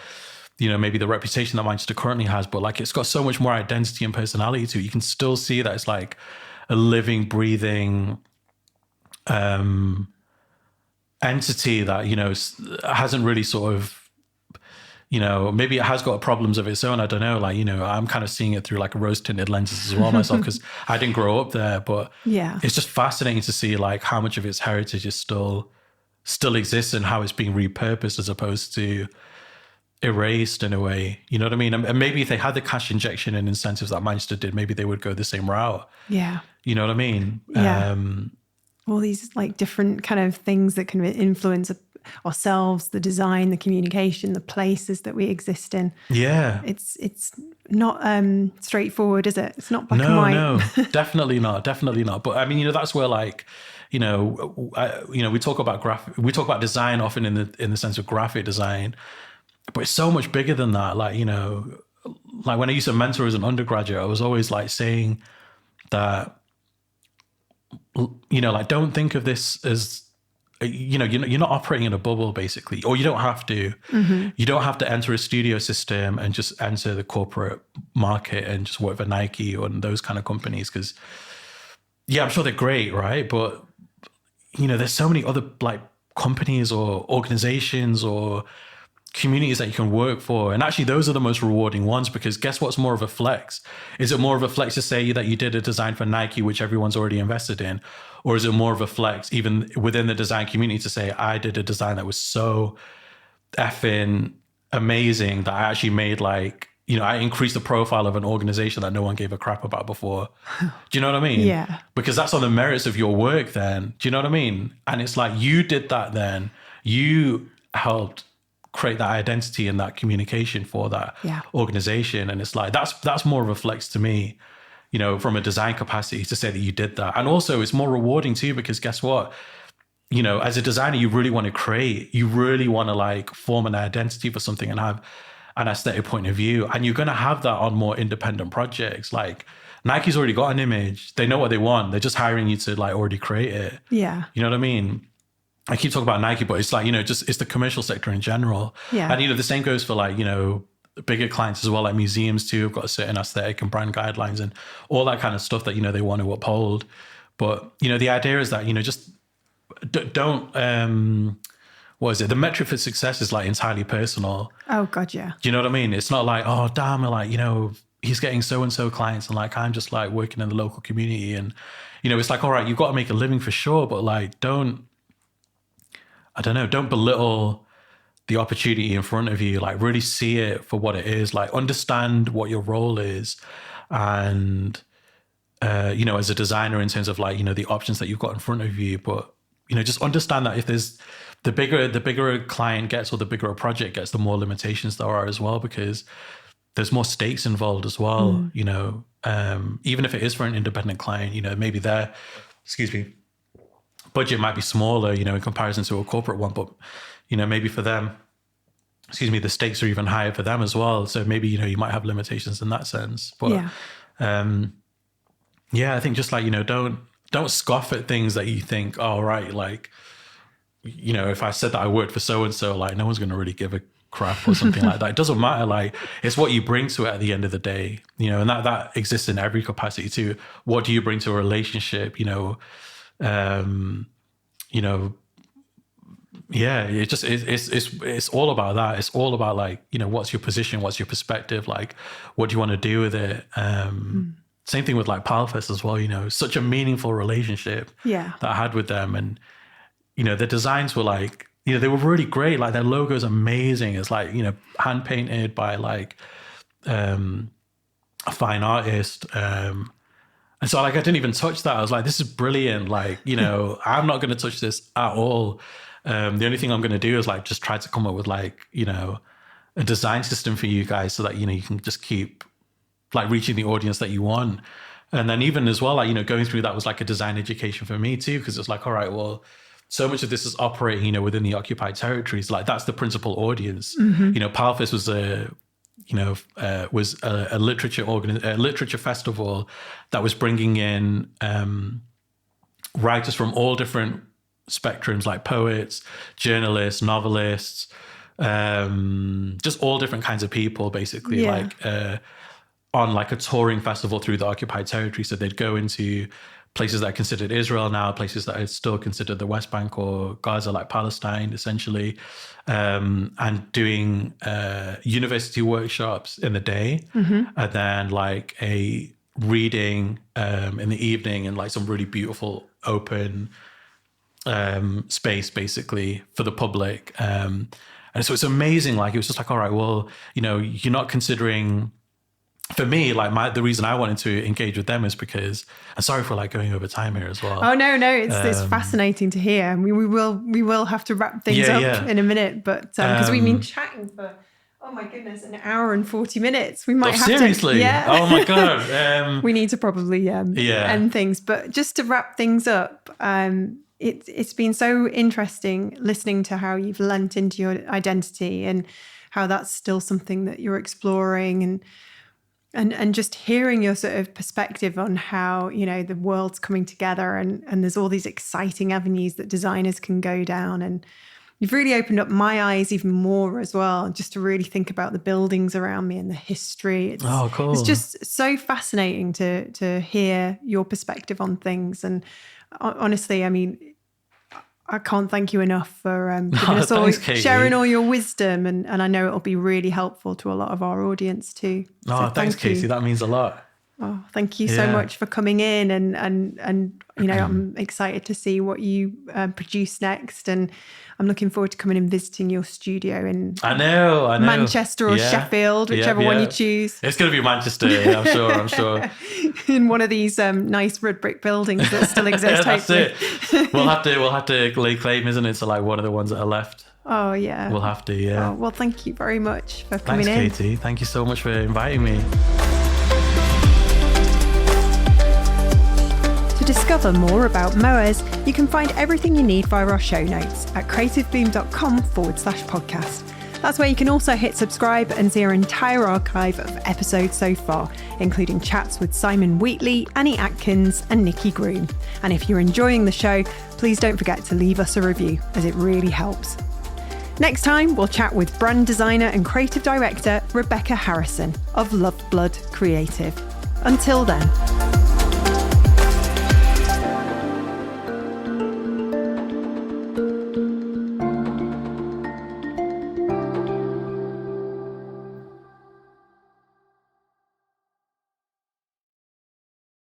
you know, maybe the reputation that Manchester currently has, but like it's got so much more identity and personality to it. You can still see that it's like a living, breathing entity that, you know, hasn't really sort of, you know, maybe it has got problems of its own. I don't know. Like, you know, I'm kind of seeing it through like rose tinted lenses as well myself, because I didn't grow up there, but Yeah. it's just fascinating to see like how much of its heritage is still exists and how it's being repurposed as opposed to erased in a way. You know what I mean? And maybe if they had the cash injection and incentives that Manchester did, maybe they would go the same route. Yeah. You know what I mean? Yeah. All these like different kind of things that can influence ourselves, the design, the communication, the places that we exist in. Yeah. It's not straightforward, is it? It's not black and white. No, definitely not. Definitely not. But I mean, you know, that's where like, you know, we talk about design often in the sense of graphic design, but it's so much bigger than that. Like, you know, like when I used to mentor as an undergraduate, I was always like saying that, you know, like, don't think of this as, you know, you're not operating in a bubble basically, or you don't have to. You don't have to enter a studio system and just enter the corporate market and just work for Nike or those kind of companies. Because, yeah, I'm sure they're great, right? But, you know, there's so many other like companies or organizations or communities that you can work for. And actually those are the most rewarding ones, because guess what's more of a flex? Is it more of a flex to say that you did a design for Nike, which everyone's already invested in? Or is it more of a flex even within the design community to say, I did a design that was so effing amazing that I actually made like, you know, I increased the profile of an organization that no one gave a crap about before. Do you know what I mean? Yeah. Because that's on the merits of your work then. Do you know what I mean? And it's like, you did that then. You helped create that identity and that communication for that organization. And it's like, that's more of a flex to me, you know, from a design capacity to say that you did that. And also it's more rewarding too, because guess what? You know, as a designer, you really want to create, you really want to like form an identity for something and have an aesthetic point of view. And you're going to have that on more independent projects. Like Nike's already got an image. They know what they want. They're just hiring you to like already create it. Yeah. You know what I mean? I keep talking about Nike, but it's like, you know, just it's the commercial sector in general. Yeah. And, you know, the same goes for like, you know, bigger clients as well, like museums too, have got a certain aesthetic and brand guidelines and all that kind of stuff that, you know, they want to uphold. But, you know, the idea is that, you know, just don't, what is it? The metric for success is like entirely personal. Oh God, yeah. Do you know what I mean? It's not like, oh, damn, like, you know, he's getting so-and-so clients and like, I'm just like working in the local community. And, you know, it's like, all right, you've got to make a living for sure, but like, don't belittle the opportunity in front of you. Like really see it for what it is, like understand what your role is. And, you know, as a designer in terms of like, you know, the options that you've got in front of you, but, you know, just understand that if there's the bigger a client gets or the bigger a project gets, the more limitations there are as well, because there's more stakes involved as well. You know, even if it is for an independent client, you know, maybe their, budget might be smaller, you know, in comparison to a corporate one, but, you know, maybe for them, the stakes are even higher for them as well. So maybe, you know, you might have limitations in that sense. But I think just like, you know, don't scoff at things that you think, oh, right, like, you know, if I said that I worked for so-and-so, like no one's going to really give a crap or something like that. It doesn't matter. Like it's what you bring to it at the end of the day, you know, and that exists in every capacity too. What do you bring to a relationship? You know, it's all about that. It's all about like, what's your position? What's your perspective? Like, what do you want to do with it? Same thing with like Palfest as well, such a meaningful relationship that I had with them. And, the designs were like, they were really great. Like their logo is amazing. It's like, hand painted by like a fine artist. And so like, I didn't even touch that. I was like, this is brilliant. Like, I'm not going to touch this at all. The only thing I'm going to do is like, just try to come up with like, a design system for you guys so that, you can just keep like reaching the audience that you want. And then even as well, like, going through that was like a design education for me too. Cause it's like, all right, well, so much of this is operating, within the occupied territories. Like that's the principal audience. Palfest was a literature festival that was bringing in writers from all different spectrums, like poets, journalists, novelists, just all different kinds of people, basically, on like a touring festival through the occupied territory. So they'd go into places that are considered Israel now, places that are still considered the West Bank or Gaza, like Palestine, essentially, and doing university workshops in the day, and then like a reading in the evening, and like some really beautiful open space, basically, for the public. And so it's amazing. Like, it was just like, all right, well, you're not considering... For me, like the reason I wanted to engage with them is because, I'm sorry for like going over time here as well. Oh no, it's fascinating to hear. I mean, we will have to wrap things up in a minute, but because we've been chatting for, oh my goodness, an hour and 40 minutes. We might have seriously? to. Yeah. Oh my god. We need to probably end things, but just to wrap things up, it's been so interesting listening to how you've lent into your identity and how that's still something that you're exploring, and just hearing your sort of perspective on how, the world's coming together and there's all these exciting avenues that designers can go down. And you've really opened up my eyes even more as well, just to really think about the buildings around me and the history. Cool. It's just so fascinating to hear your perspective on things. And honestly, I mean, I can't thank you enough for giving us all, sharing all your wisdom, and I know it'll be really helpful to a lot of our audience too. So thanks, Casey. That means a lot. Oh, thank you so much for coming in, and I'm excited to see what you produce next, and I'm looking forward to coming and visiting your studio in I know Manchester or Sheffield, whichever one you choose. It's going to be Manchester, I'm sure. In one of these nice red brick buildings that still exist. That's it. We'll have to lay claim, isn't it? So like one of the ones that are left. Oh yeah. We'll have to. Yeah. Oh, well, thank you very much for coming in. Thanks, Katie. Thank you so much for inviting me. To discover more about Muiz, you can find everything you need via our show notes at creativeboom.com/podcast. That's where you can also hit subscribe and see our entire archive of episodes so far, including chats with Simon Wheatley, Annie Atkins, and Nikki Groom. And if you're enjoying the show, please don't forget to leave us a review, as it really helps. Next time, we'll chat with brand designer and creative director Rebecca Harrison of Love Blood Creative. Until then.